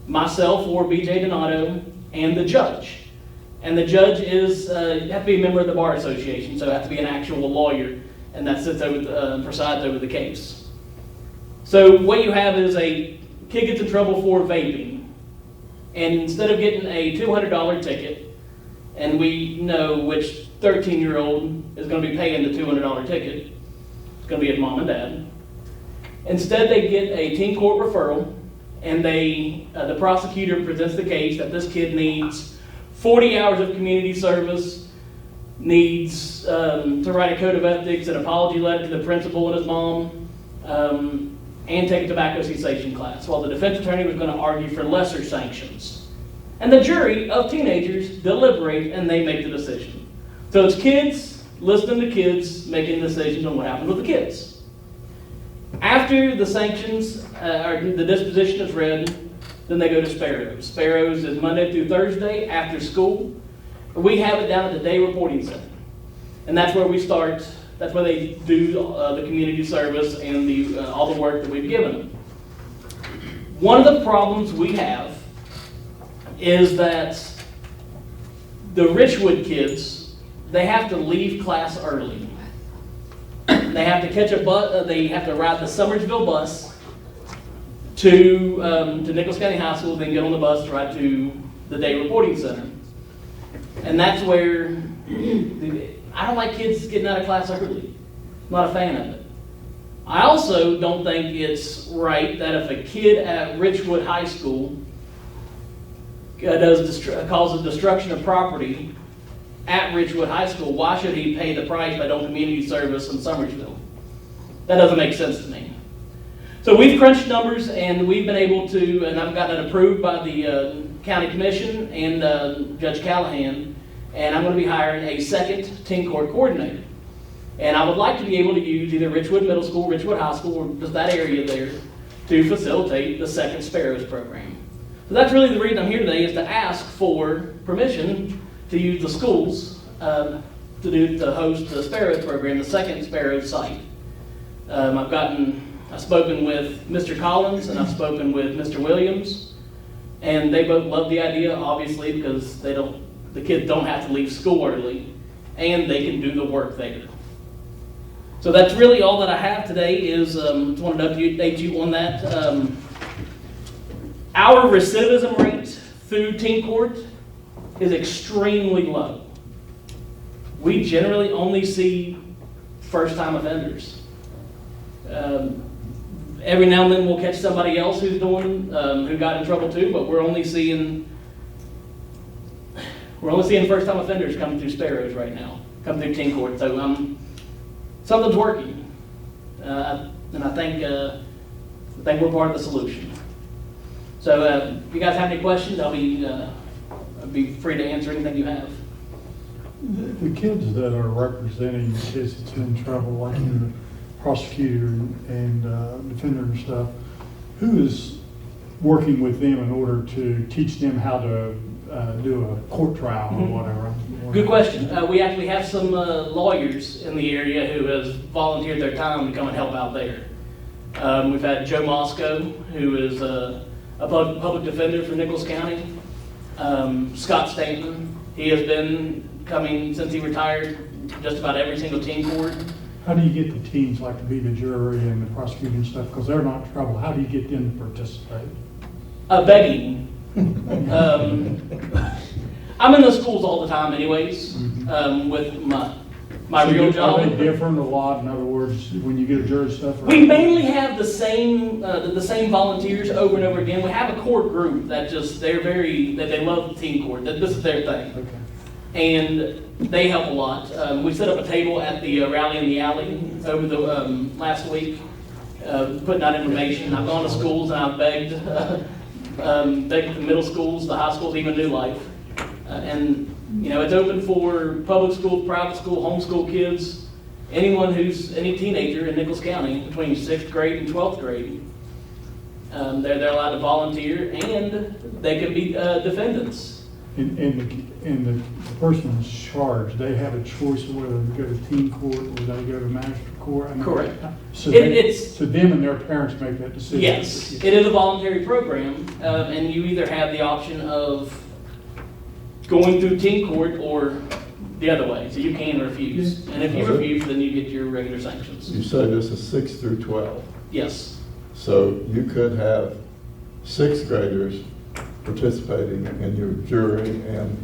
myself or BJ Donato, and the judge. And the judge is, you have to be a member of the Bar Association, so you have to be an actual lawyer, and that sits over, presides over the case. So what you have is a kid gets in trouble for vaping. And instead of getting a $200 ticket, and we know which 13-year-old is going to be paying the $200 ticket, it's going to be his mom and dad. Instead, they get a teen court referral, and the prosecutor presents the case that this kid needs 40 hours of community service, needs to write a code of ethics, an apology letter to the principal and his mom, and take a tobacco cessation class, while the defense attorney was going to argue for lesser sanctions. And the jury of teenagers deliberate and they make the decision. So it's kids listening to kids making decisions on what happens with the kids. After the sanctions, or the disposition is read, then they go to Sparrows. Sparrows is Monday through Thursday after school. We have it down at the Day Reporting Center. And that's where we start. That's where they do the community service and all the work that we've given them. One of the problems we have is that the Richwood kids, they have to leave class early. They have to catch a bus. They have to ride the Summersville bus to Nicholas County High School, then get on the bus to ride to the Day Reporting Center. And that's where I don't like kids getting out of class early. I'm not a fan of it. I also don't think it's right that if a kid at Richwood High School causes destruction of property at Richwood High School, why should he pay the price by doing community service in Summersville? That doesn't make sense to me. So we've crunched numbers and we've been able to, and I've gotten it approved by the County Commission and Judge Callahan, and I'm going to be hiring a second teen court coordinator. And I would like to be able to use either Richwood Middle School, Richwood High School, or just that area there to facilitate the Second Sparrows program. So that's really the reason I'm here today, is to ask for permission to use the schools to host the Sparrows program, the Second Sparrows site. I've spoken with Mr. Collins and I've spoken with Mr. Williams, and they both love the idea, obviously, because the kids don't have to leave school early, and they can do the work there. So that's really all that I have today. Is just wanted to update you on that. Our recidivism rate through teen court is extremely low. We generally only see first-time offenders. Every now and then we'll catch somebody else who got in trouble too, but we're only seeing first-time offenders coming through Sparrows right now, come through teen court. So something's working, and I think we're part of the solution. So if you guys have any questions, I'll be free to answer anything you have. The kids that are representing the kids that's in trouble, like the prosecutor and defender and stuff, who is working with them in order to teach them how to do a court trial or whatever? Good question. We actually have some lawyers in the area who has volunteered their time to come and help out there. We've had Joe Moscow, who is a public defender for Nichols County. Scott Stanton, he has been coming since he retired, just about every single teen court. How do you get the teens, like to be the jury and the prosecutor and stuff, because they're not in trouble? How do you get them to participate? Begging. I'm in the schools all the time anyways, with my real job. Are they different a lot? In other words, when you get a jury stuff? We mainly have the same volunteers over and over again. We have a core group that they love teen court. That this is their thing. Okay. And they help a lot. We set up a table at the Rally in the Alley over the last week, putting out information. I've gone to schools and I've begged the middle schools, the high schools, even New Life. And it's open for public school, private school, homeschool kids, any teenager in Nichols County between 6th grade and 12th grade. They're allowed to volunteer, and they can be defendants. And the person in charge, they have a choice of whether to go to teen court or they go to magistrate court? Correct. So them and their parents make that decision? Yes. It is a voluntary program, and you either have the option of going through teen court or the other way, so you can refuse. And if you refuse, then you get your regular sanctions. You said this is 6 through 12. Yes. So you could have 6th graders participating in your jury and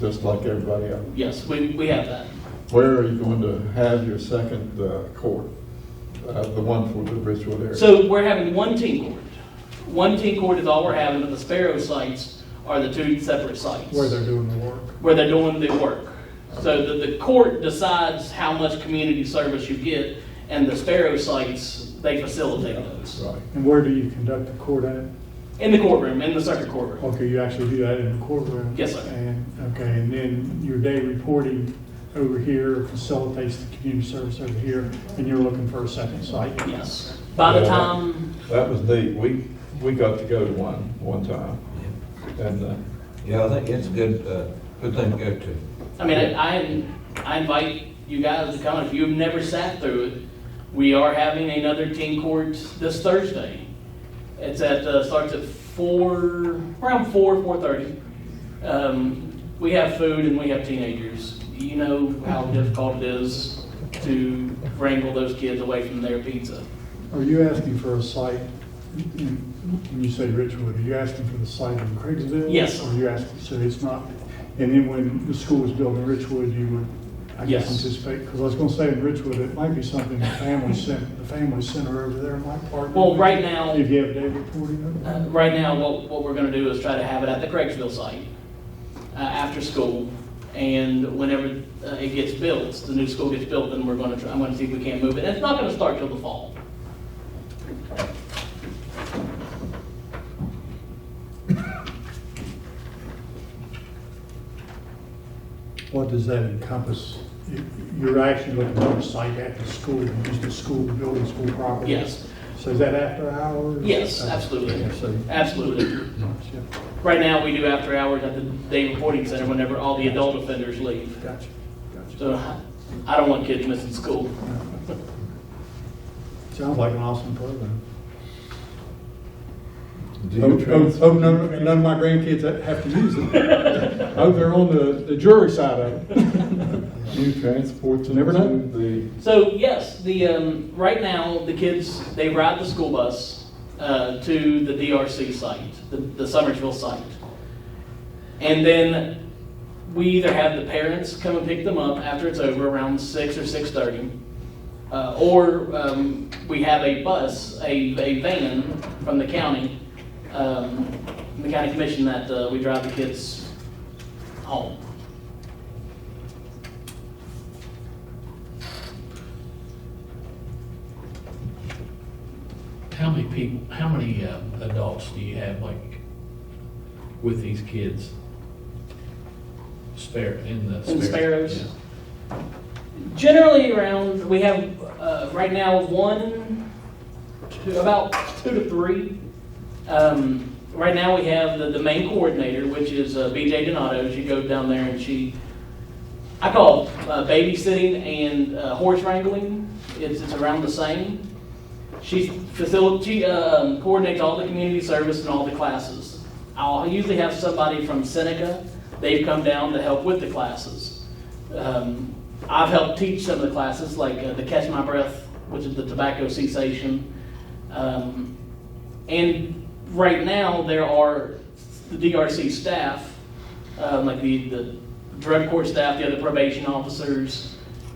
just like everybody else? Yes, we have that. Where are you going to have your second court? The one for the Richwood area? So we're having one teen court. One teen court is all we're having, but the Sparrow sites are the two separate sites. Where they're doing the work. Where they're doing the work. So the court decides how much community service you get, and the Sparrow sites, they facilitate those. Right. And where do you conduct the court at? In the courtroom, in the circuit courtroom. Okay, you actually do that in the courtroom? Yes, sir. And then your day reporting over here facilitates the community service over here, and you're looking for a second site? Yes. By the time... That was neat. We got to go to one time. And yeah, I think it's a good thing to go to. I mean, I invite you guys to come. If you've never sat through it, we are having another teen court this Thursday. It's starts at around 4:30. We have food and we have teenagers. You know how difficult it is to wrangle those kids away from their pizza. Are you asking for a site, when you say Richwood, are you asking for the site in Craigsville? Yes. Or are you asking, so it's not, and then when the school was built in Richwood, you would, I guess, anticipate, because I was going to say in Richwood, it might be something the family center over there might partner. Well, right now, if you have day reporting. right now, what we're going to do is try to have it at the Craigsville site after school, and whenever it gets built, the new school gets built, then I'm going to see if we can't move it. And it's not going to start till the fall. What does that encompass You're actually looking for a site at the school, just the school, building school property? Yes. So is that after hours? Yes, absolutely. Yeah, so- Absolutely. Right now, we do after hours at the day reporting center whenever all the adult offenders leave. Gotcha. So I don't want kids missing school. Sounds like an awesome program. Do you Hope none of my grandkids have to use it. I hope they're on the jury side of it. Do you transport them Never to know. the, So yes, right now, the kids, they ride the school bus to the DRC site, the Summersville site. And then we either have the parents come and pick them up after it's over around 6 or 6:30, or we have a bus, a van from the county, the county commission that we drive the kids home. How many people, how many adults do you have, like, with these kids? In the Sparrows? Yeah. Generally around, we have, right now, about 2 to 3. Right now we have the main coordinator, which is BJ Donato. She goes down there and I call it babysitting and horse wrangling. It's around the same. She coordinates all the community service and all the classes. I'll usually have somebody from Seneca. They've come down to help with the classes. I've helped teach some of the classes, like the Catch My Breath, which is the tobacco cessation. And right now, there are the DRC staff, like the drug court staff, the other probation officers,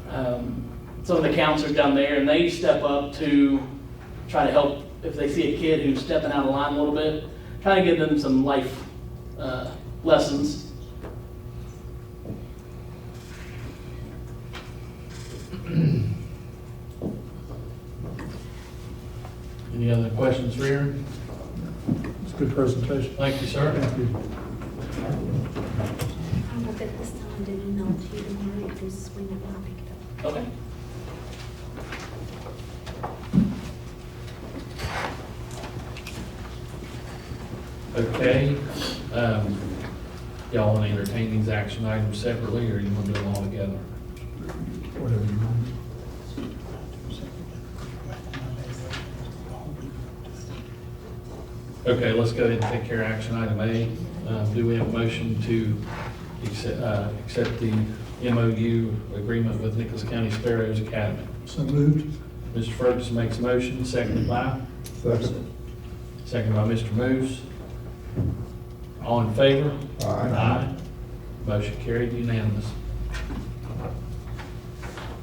some of the counselors down there, and they step up to try to help if they see a kid who's stepping out of line a little bit, try to give them some life lessons. Any other questions for Aaron? It's a good presentation. Thank you, sir. Thank you. I'm up at this time to email to you tomorrow. You can swing it when I pick it up. Okay. Okay. Y'all want to entertain these action items separately, or you want to do them all together? Whatever you want. Okay, let's go ahead and take care of action item A. Do we have a motion to accept the MOU agreement with Nicholas County Sparrows Academy? So moved. Mr. Ferguson makes a motion, seconded by? Seconded by Mr. Moose. All in favor? Aye. Motion carried unanimous.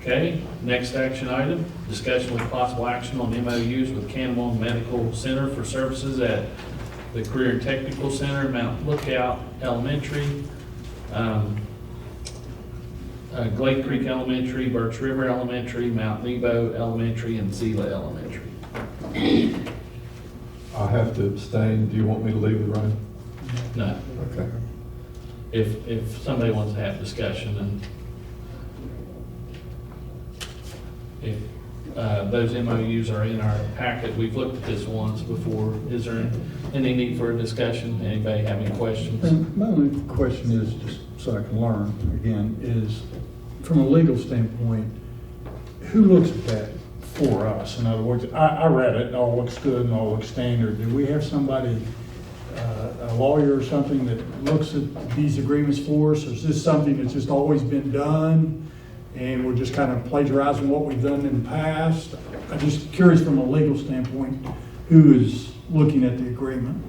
Okay, next action item, discussion with possible action on MOUs with Canwan Medical Center for services at the Career and Technical Center, Mount Lookout Elementary, Glade Creek Elementary, Birch River Elementary, Mount Nebo Elementary, and Zela Elementary. I have to abstain. Do you want me to leave the room? No. Okay. If somebody wants to have discussion, and if those MOUs are in our packet, we've looked at this once before. Is there any need for a discussion? Anybody have any questions? And my only question is, just so I can learn again, is from a legal standpoint, who looks at that for us? In other words, I read it, it all looks good and all looks standard. Do we have somebody, a lawyer or something that looks at these agreements for us? Or is this something that's just always been done and we're just kind of plagiarizing what we've done in the past? I'm just curious from a legal standpoint, who is looking at the agreement?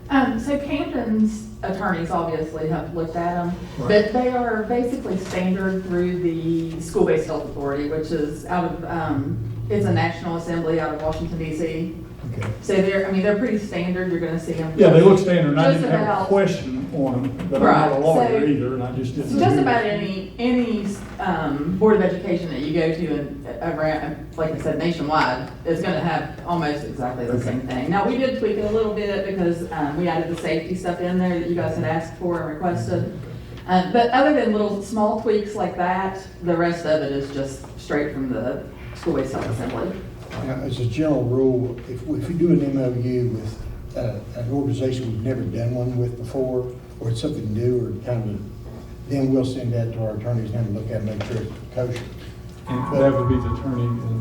So Camden's attorneys obviously have looked at them, Right. but they are basically standard through the School-Based Health Authority, which is out of, it's a national assembly out of Washington DC. Okay. So they're pretty standard. You're going to see them. Yeah, they look standard, and I Just didn't have a about- question on them, but I'm not a Right, lawyer so- either, and I just didn't. So know just who- about any Board of Education that you go to and around, like I said, nationwide, is going to have almost exactly the same thing. Now, we did tweak it a little bit because we added the safety stuff in there that you guys had asked for and requested. But other than little small tweaks like that, the rest of it is just straight from the school-based self-assembly. As a general rule, if we do an MOU with an organization we've never done one with before, or it's something new or kind of, then we'll send that to our attorneys and have a look at it, make sure it's kosher. And that would be the attorney and.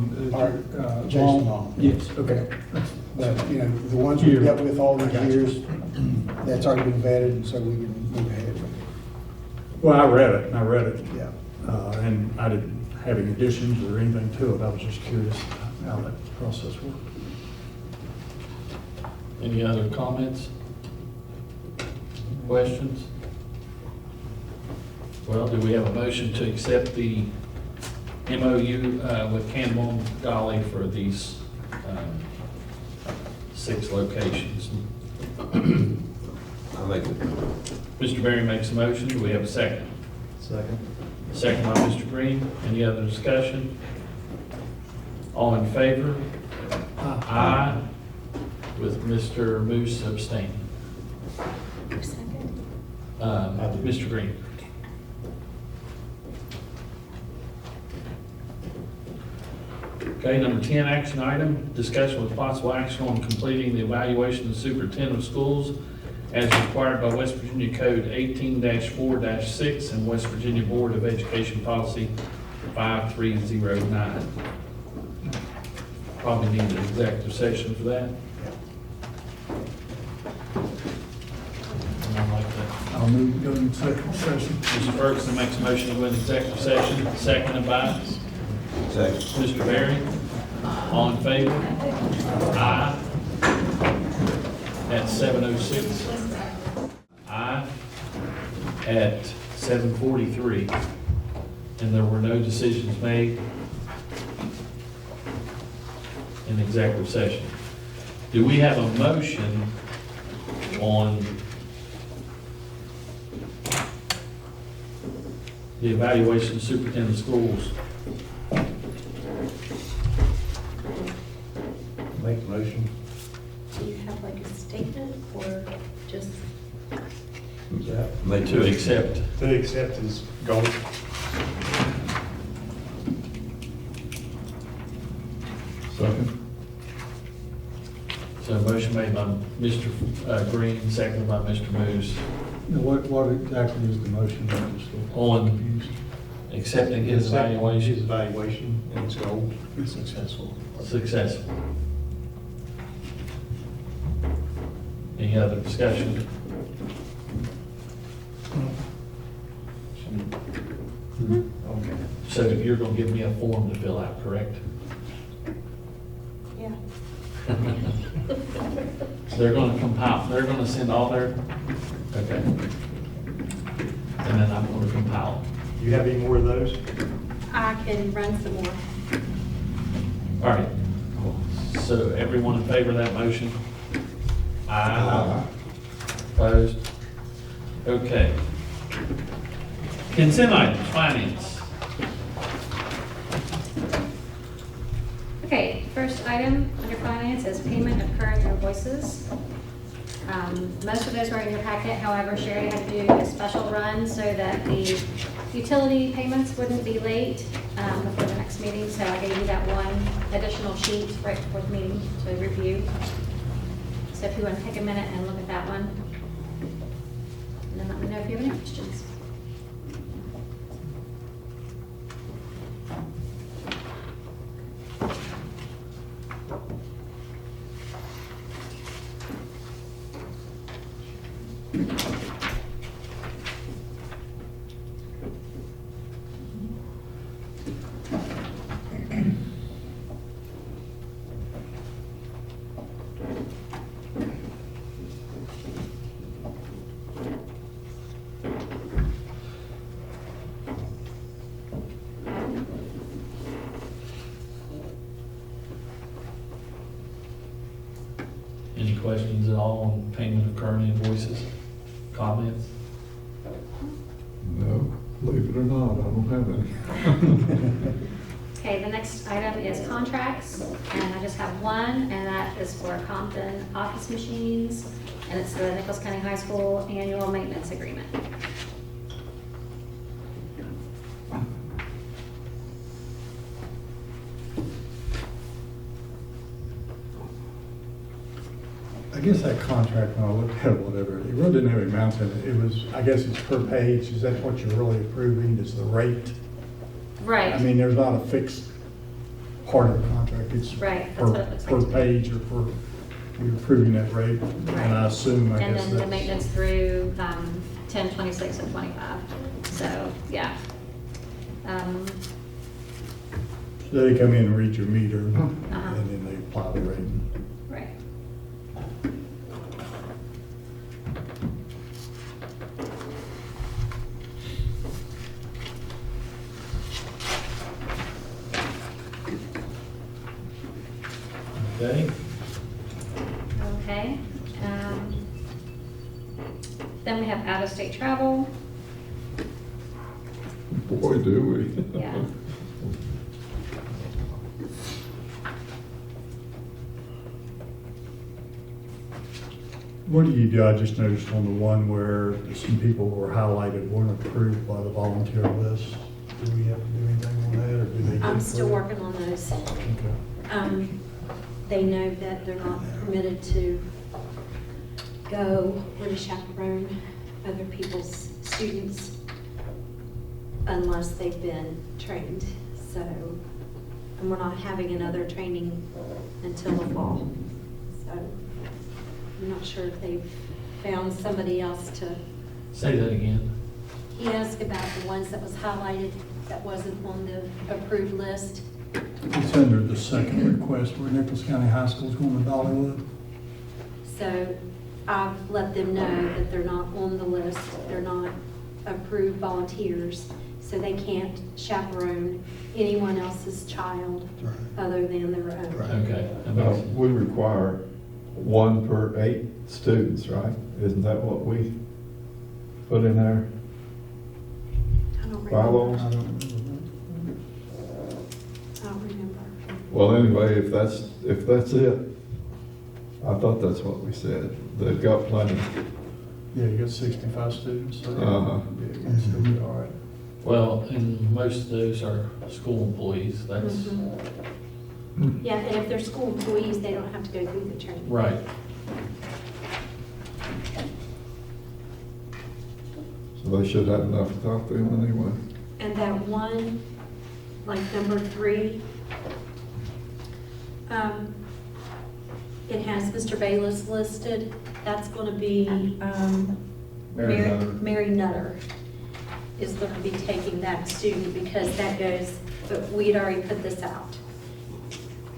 Jason Long. Yes, okay. But, you know, the ones we've dealt with all these years, that's already been vetted, and so we can move ahead. Well, I read it. Yeah. And I didn't have any additions or anything to it. I was just curious how that process worked. Any other comments? Questions? Well, do we have a motion to accept the MOU with Campbell and Golly for these 6 locations? I'll make it. Mr. Berry makes a motion. Do we have a second? Second. Second by Mr. Green. Any other discussion? All in favor? Aye. With Mr. Moose abstaining. Mr. Green. Okay, number 10, action item, discussion with possible action on completing the evaluation of the superintendent of schools as required by West Virginia Code 18-4-6 and West Virginia Board of Education Policy 5309. Probably need an executive session for that. I'd like that. I'll move, go into executive session. Mr. Ferguson makes a motion to go into executive session, seconded by Second. Mr. Berry. All in favor? Aye. At 7:06. Aye. At 7:43. And there were no decisions made in executive session. Do we have a motion on the evaluation of superintendent of schools? Make the motion. Do you have like a statement or just? To accept. To accept is goal. Second. So motion made by Mr. Green, seconded by Mr. Moose, Now, what exactly is the motion? I'm just a little on confused. accepting his His evaluation evaluation and its goal. It's successful. successful. Any other discussion? Okay, so you're gonna give me a form to fill out, correct? Yeah. They're gonna compile, they're gonna send all their, okay. And then I'm gonna compile. Do you have any more of those? I can run some more. All right. So everyone in favor of that motion? Aye. Opposed? Okay. Consent items, finance. Okay, first item under finance is payment of current invoices. Most of those were in your packet, however, Sherry had to do a special run so that the utility payments wouldn't be late before the next meeting, so I gave you that one additional sheet right before the meeting to review. So if you want to take a minute and look at that one, and then let me know if you have any questions. Any questions at all on payment of current invoices? Comments? No, believe it or not, I don't have any. Okay, the next item is contracts, and I just have one, and that is for Compton office machines, and it's the Nichols County High School annual maintenance agreement. guess that contract, when I looked at it, whatever, it really didn't have any amounts in it. It was, I guess it's per page. Is that what you're really approving, is the rate? Right. I mean, there's not a fixed part of the contract. It's Right, that's per, what it looks like per to me. page or per, you're approving that rate. And I assume, I And guess then the that's. maintenance through 10, 26, and 25. So, yeah. So they come in and read your meter, Uh-huh. and then they apply the rate. Right. Okay. Okay. Then we have out-of-state travel. Boy, do we. Yeah. What do you do? I just noticed on the one where some people were highlighted weren't approved by the volunteer list. Do we have to do anything on that, or do they? get I'm still approved? working on those. Okay. They know that they're not permitted to go or to chaperone other people's students unless they've been trained. So, and we're not having another training until the fall. So, I'm not sure if they've found somebody else to. Say that again. He asked about the ones that was highlighted that wasn't on the approved list. It's under the second request where Nicholas County High School's going to Dollywood. So I've let them know that they're not on the list, they're not approved volunteers, so they can't chaperone anyone else's child other than their own. Okay. We require 1 per 8 students, right? Isn't that what we put in there? I don't remember. Bylaws? I don't remember. Well, anyway, if that's it, I thought that's what we said. They've got plenty. Yeah, you got 65 students, so Uh-huh. yeah, you can still be all right. Well, and most of those are school employees. That's Yeah, and if they're school employees, they don't have to go through the training. right. So they should have enough to talk to them anyway. And that one, like number 3, it has Mr. Bayless listed. That's going to be Mary Nutter. Mary Nutter is going to be taking that student because that goes, but we had already put this out.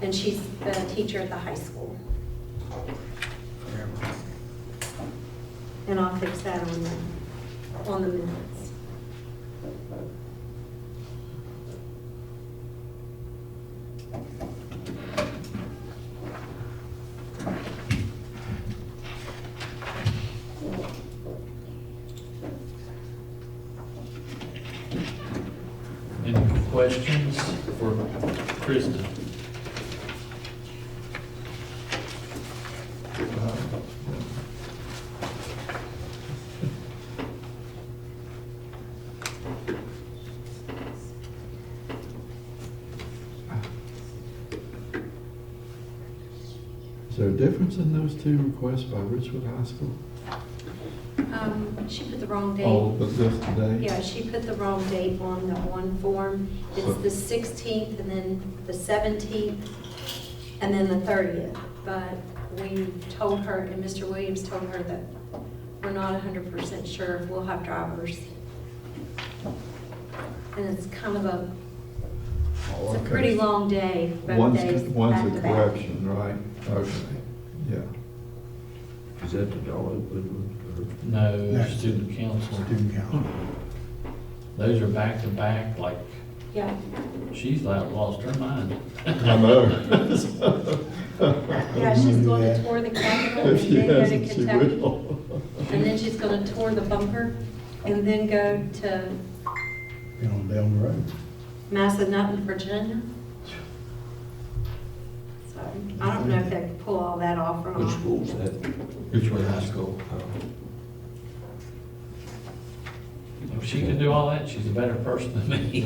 And she's a teacher at the high school. And I'll fix that on the minutes. Any questions for Kristen? Is there a difference in those 2 requests by Richwood High School? She put the wrong date. Oh, but this today? Yeah, she put the wrong date on the one form. It's the 16th and then the 17th and then the 30th. But we told her, and Mr. Williams told her that we're not 100% sure if we'll have drivers. And it's kind of a, it's a pretty long day, both days One's back a to back. correction, right? Okay, yeah. Is that the Dollywood one? No, No. student council. Student council. Those are back to back, like Yeah. she's like lost her mind. I know. Yeah, she's going to tour the Capitol and If she then go to hasn't, she Kentucky. will. And then she's going to tour the bunker and then go to Been on down the road. Massanutten, Virginia. So I don't know if they can pull all that off or not. Which school's that? Richwood High School. If she can do all that, she's a better person than me.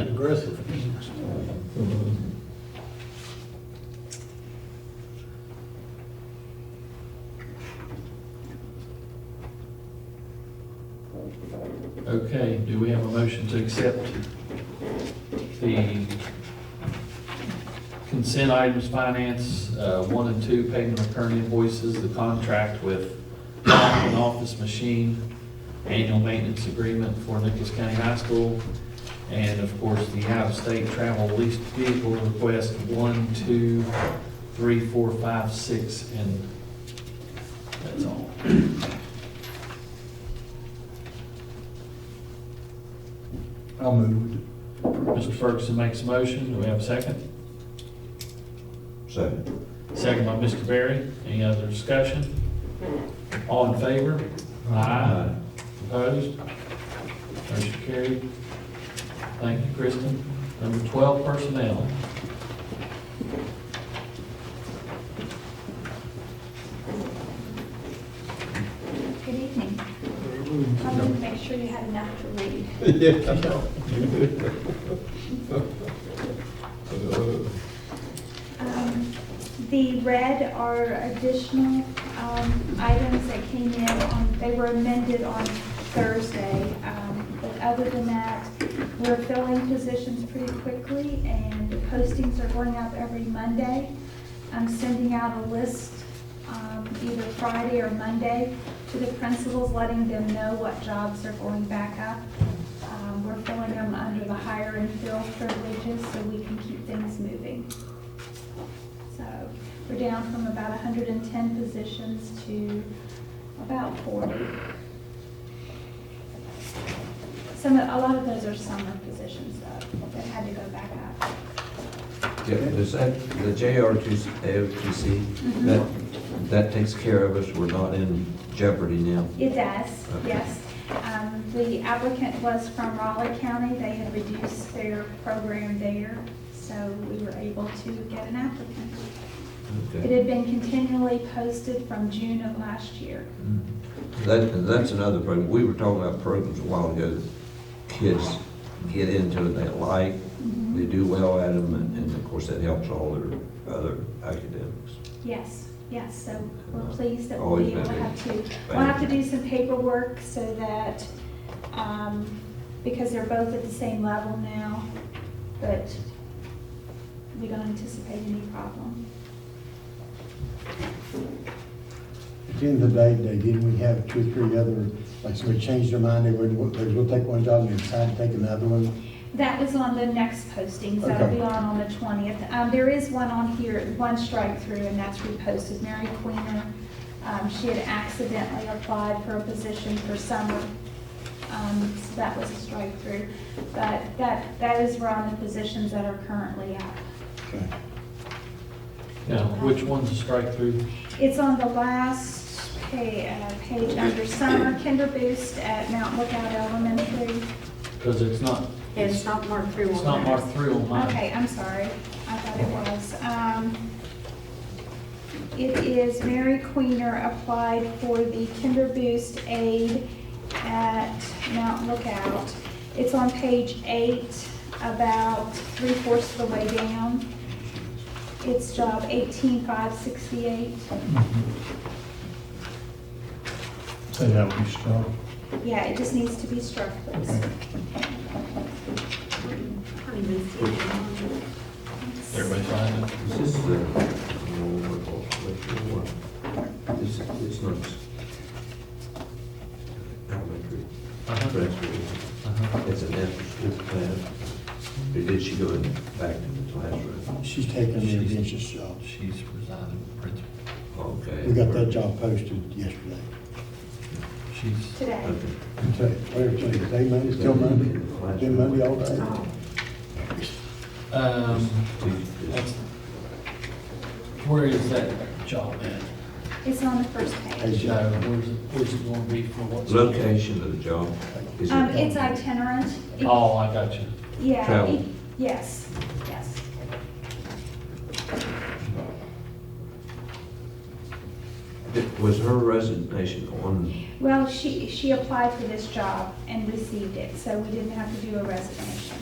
Aggressive. Okay, do we have a motion to accept the consent items, finance, 1 and 2, payment of current invoices, the contract with an office machine, annual maintenance agreement for Nicholas County High School, and of course, the out-of-state travel leased vehicle request 1, 2, 3, 4, 5, 6, and that's all. I'll move. Mr. Ferguson makes a motion. Do we have a second? Second. Second by Mr. Berry. Any other discussion? All in favor? Aye. Opposed? Motion carried. Thank you, Kristen. Number 12, personnel. Good evening. I wanted to make sure you had enough to read. The red are additional items that came in they were amended on Thursday. But other than that, we're filling positions pretty quickly, and the postings are going up every Monday. I'm sending out a list either Friday or Monday to the principals, letting them know what jobs are going back up. We're filling them under the hire and fill privileges so we can keep things moving. So we're down from about 110 positions to about 40. A lot of those are summer positions though, that had to go back up. Yeah, is that the JROTC, that takes care of us, we're not in jeopardy now? It does, yes. The applicant was from Raleigh County. They had reduced their program there, so we were able to get an applicant. Okay. It had been continually posted from June of last year. That's another program. We were talking about programs a while ago that kids get into it, they like, they do well at them, and of course that helps all their other academics. Yes, yes, so we're pleased that we'll Always be able to been we'll have to do some paperwork so that, because they're both at the same level now, but we don't anticipate any problem. At the end of the day, didn't we have 2 or 3 other, like somebody changed their mind, they were going to take one job and they decided to take another one? That was on the next postings. That'll Okay. be on the 20th. There is one on here, one strike through, and that's reposted. Mary Queener, she had accidentally applied for a position for summer. So that was a strike through. But that is around the positions that are currently up. Okay. Now, which one's a strike through? It's on the last page under summer, Kinder Boost at Mount Lookout Elementary. Because it's not. It's not marked through on It's not marked through on mine. Okay, I'm sorry. I thought it was. It is Mary Queener applied for the Kinder Boost aid at Mount Lookout. It's on page 8, about 3/4 of the way down. It's job 18568. Say that would be struck. Yeah, it just needs to be struck, please. Everybody find it? Is this the, it's not elementary, preschool, it's an after-school class. Or did she go back to the classroom? She's taking the Adventures job. She's resigning principal. Okay. We got that job posted yesterday. She's. Today. Whatever today, Monday, still Monday? Been Monday all day? Where is that job at? It's on the first page. No, where's it going to be for what? Location of the job? Is it- It's itinerant. Oh, I got you. Yeah. Travel. Yes, yes. Was her resignation on, Well, she applied for this job and received it, so we didn't have to do a resignation.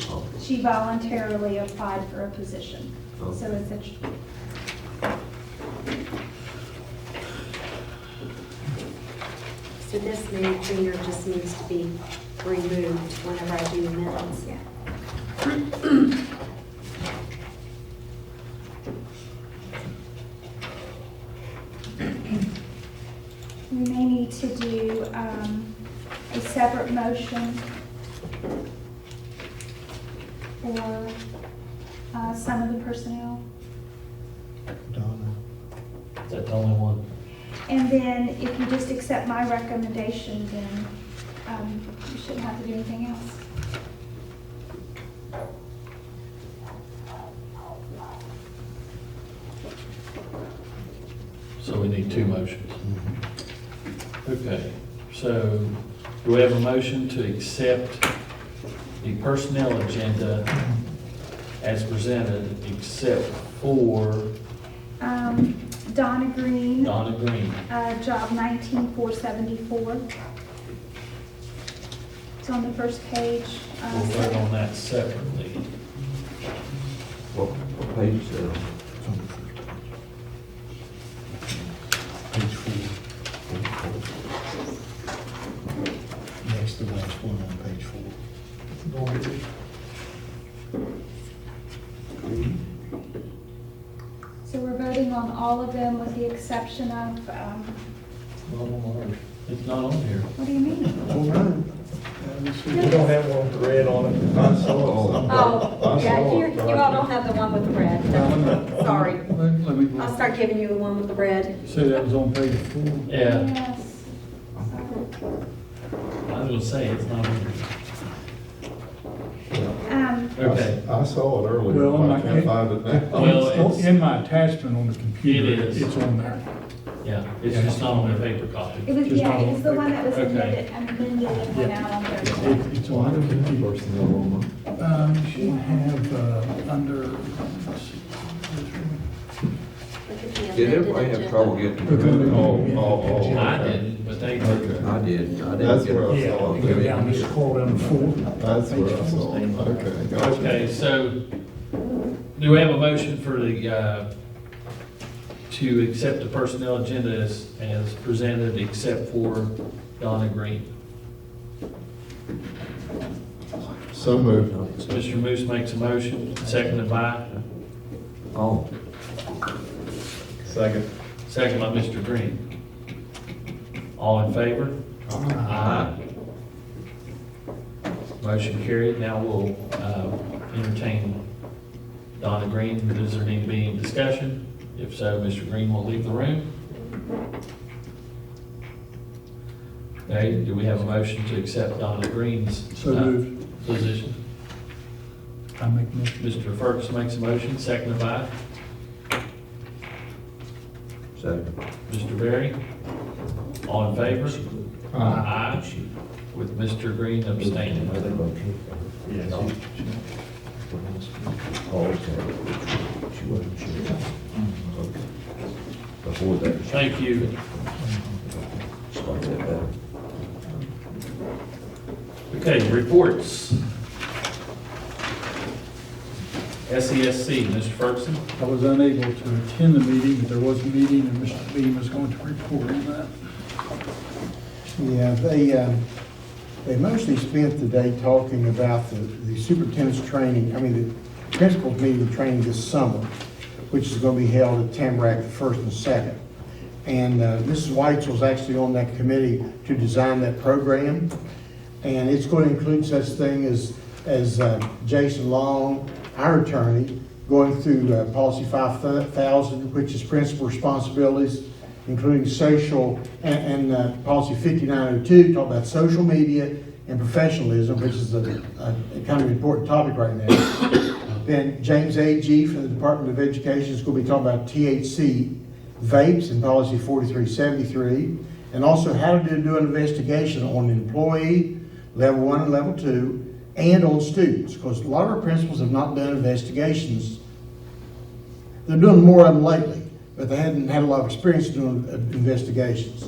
oh, She voluntarily applied for a position. Oh. So it's a, So this mood cleaner just needs to be removed whenever I do minutes. We may need to do a separate motion for some of the personnel. Is that the only one? And then if you just accept my recommendation, then you shouldn't have to do anything else. So we need two motions. Okay, so do we have a motion to accept the personnel agenda as presented, except for Donna Green. Donna Green? Job 19474. It's on the first page. We'll vote on that separately. What page is that? Page 4. Next to the last one on page 4. So we're voting on all of them with the exception of, It's not on here. what do you mean? We don't have one with the red on it. I saw it. Oh, yeah, you all don't have the one with the red. Sorry. I'll start giving you the one with the red. Say that was on page 4. Yeah, Yes. I was gonna say, it's not on here. Okay. I saw it earlier, Well, but I can't find it now. Well, it's- In my attachment on the computer, It is. it's on there. Yeah, it's just not on the paper copy. It was, Just yeah, not it was the one that was Okay. amended and went out on Thursday. It's on the computer. You should have, under, let's see. Did everybody have trouble getting? Oh, I didn't, but they did. I did. That's where I Yeah, saw you go down, it. just scroll down to 4. That's where I saw it. Okay, gotcha. Okay, so do we have a motion for the, to accept the personnel agenda as presented, except for Donna Green? So moved. Mr. Moose makes a motion, seconded by? Oh. Second. Second by Mr. Green. All in favor? Aye. Motion carried. Now we'll entertain Donna Green. Does there need to be any discussion? If so, Mr. Green will leave the room. Okay, do we have a motion to accept Donna Green's So moved. position? I make a motion. Mr. Ferguson makes a motion, seconded by Second. Mr. Berry. All in favor? Aye. With Mr. Green abstaining. Yes. Oh, okay. She wasn't sure. Okay. Before that. Thank you. Start that better. Okay, reports. SESC, Mr. Ferguson. I was unable to attend the meeting, but there was a meeting, and Mr. Beam was going to report on that. Yeah, they mostly spent the day talking about the superintendent's training, the principal's meeting training this summer, which is going to be held at Tamarack the 1st and 2nd. And Mrs. Weitz was actually on that committee to design that program. And it's going to include such thing as Jason Long, our attorney, going through Policy 5000, which is principal responsibilities, including social, and Policy 5902, talk about social media and professionalism, which is a kind of important topic right now. Then James A.G. from the Department of Education is going to be talking about THC vapes in Policy 4373, and also how to do an investigation on employee, level 1 and level 2, and on students, because a lot of our principals have not done investigations. They're doing more of them lately, but they hadn't had a lot of experience doing investigations.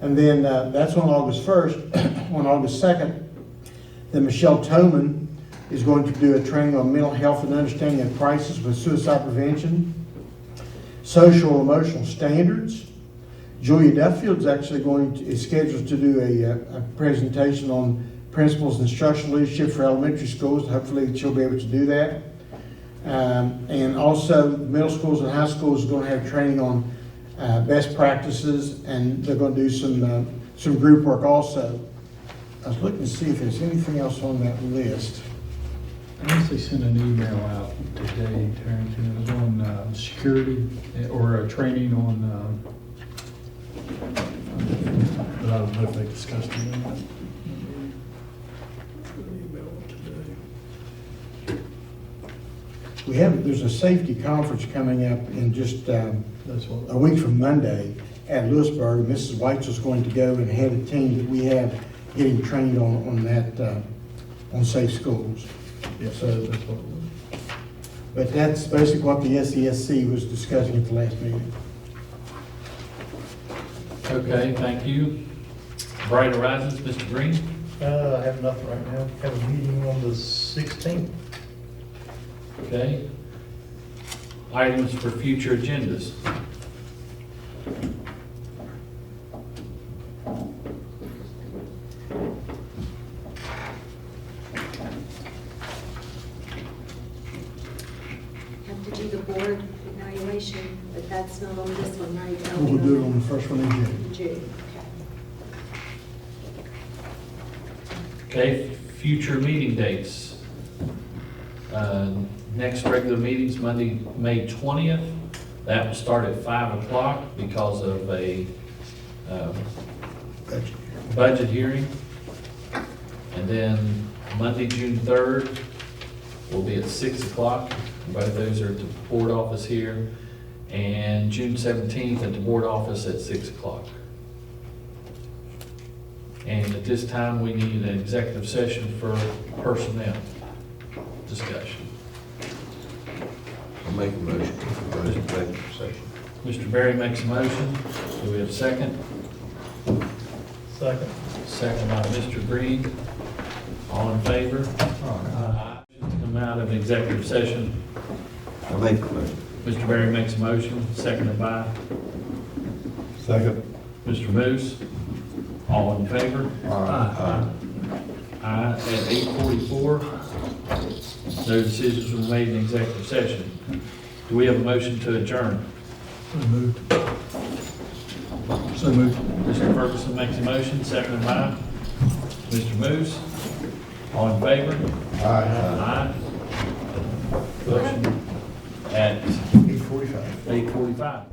And then that's on August 1st. On August 2nd, then Michelle Toman is going to do a training on mental health and understanding of crisis with suicide prevention, social emotional standards, Julia Duffield's actually is scheduled to do a presentation on principles and instructional leadership for elementary schools. Hopefully she'll be able to do that. And also middle schools and high schools are going to have training on best practices, and they're going to do some group work also. I was looking to see if there's anything else on that list. I guess they sent an email out today, Terrence, and it was on security or training on, but I don't know if they discussed it or not. There's a safety conference coming up in just a week from Monday at Lewisburg. Mrs. Weitzel's going to go and head a team that we have getting trained on that, on safe schools. Yes, So, that's what it was. but that's basically what the SESC was discussing at the last meeting. Okay, thank you. Bright Horizons, Mr. Green. I have nothing right now. Have a meeting on the 16th. Okay. Items for future agendas. Have to do the board evaluation, but that's not on this one, right? That'll We'll be do it on the first one in June. in June, Okay, future meeting dates. Next regular meeting's Monday, May 20th. That will start at 5 o'clock because of a budget hearing. And then Monday, June 3rd, will be at 6 o'clock. Both those are at the board office here. And June 17th at the board office at 6 o'clock. And at this time, we need an executive session for personnel discussion. I'll make a motion for this executive session. Mr. Berry makes a motion. Do we have a second? Second. Second by Mr. Green. All in favor? Aye. Come out of executive session. I'll make the motion. Mr. Berry makes a motion, seconded by Second. Mr. Moose. All in favor? Aye. Aye. At 8:44. No decisions were made in executive session. Do we have a motion to adjourn? So moved. So moved. Mr. Ferguson makes a motion, seconded by Mr. Moose. All in favor? Aye. Aye. Motion at 8:45. 8:45.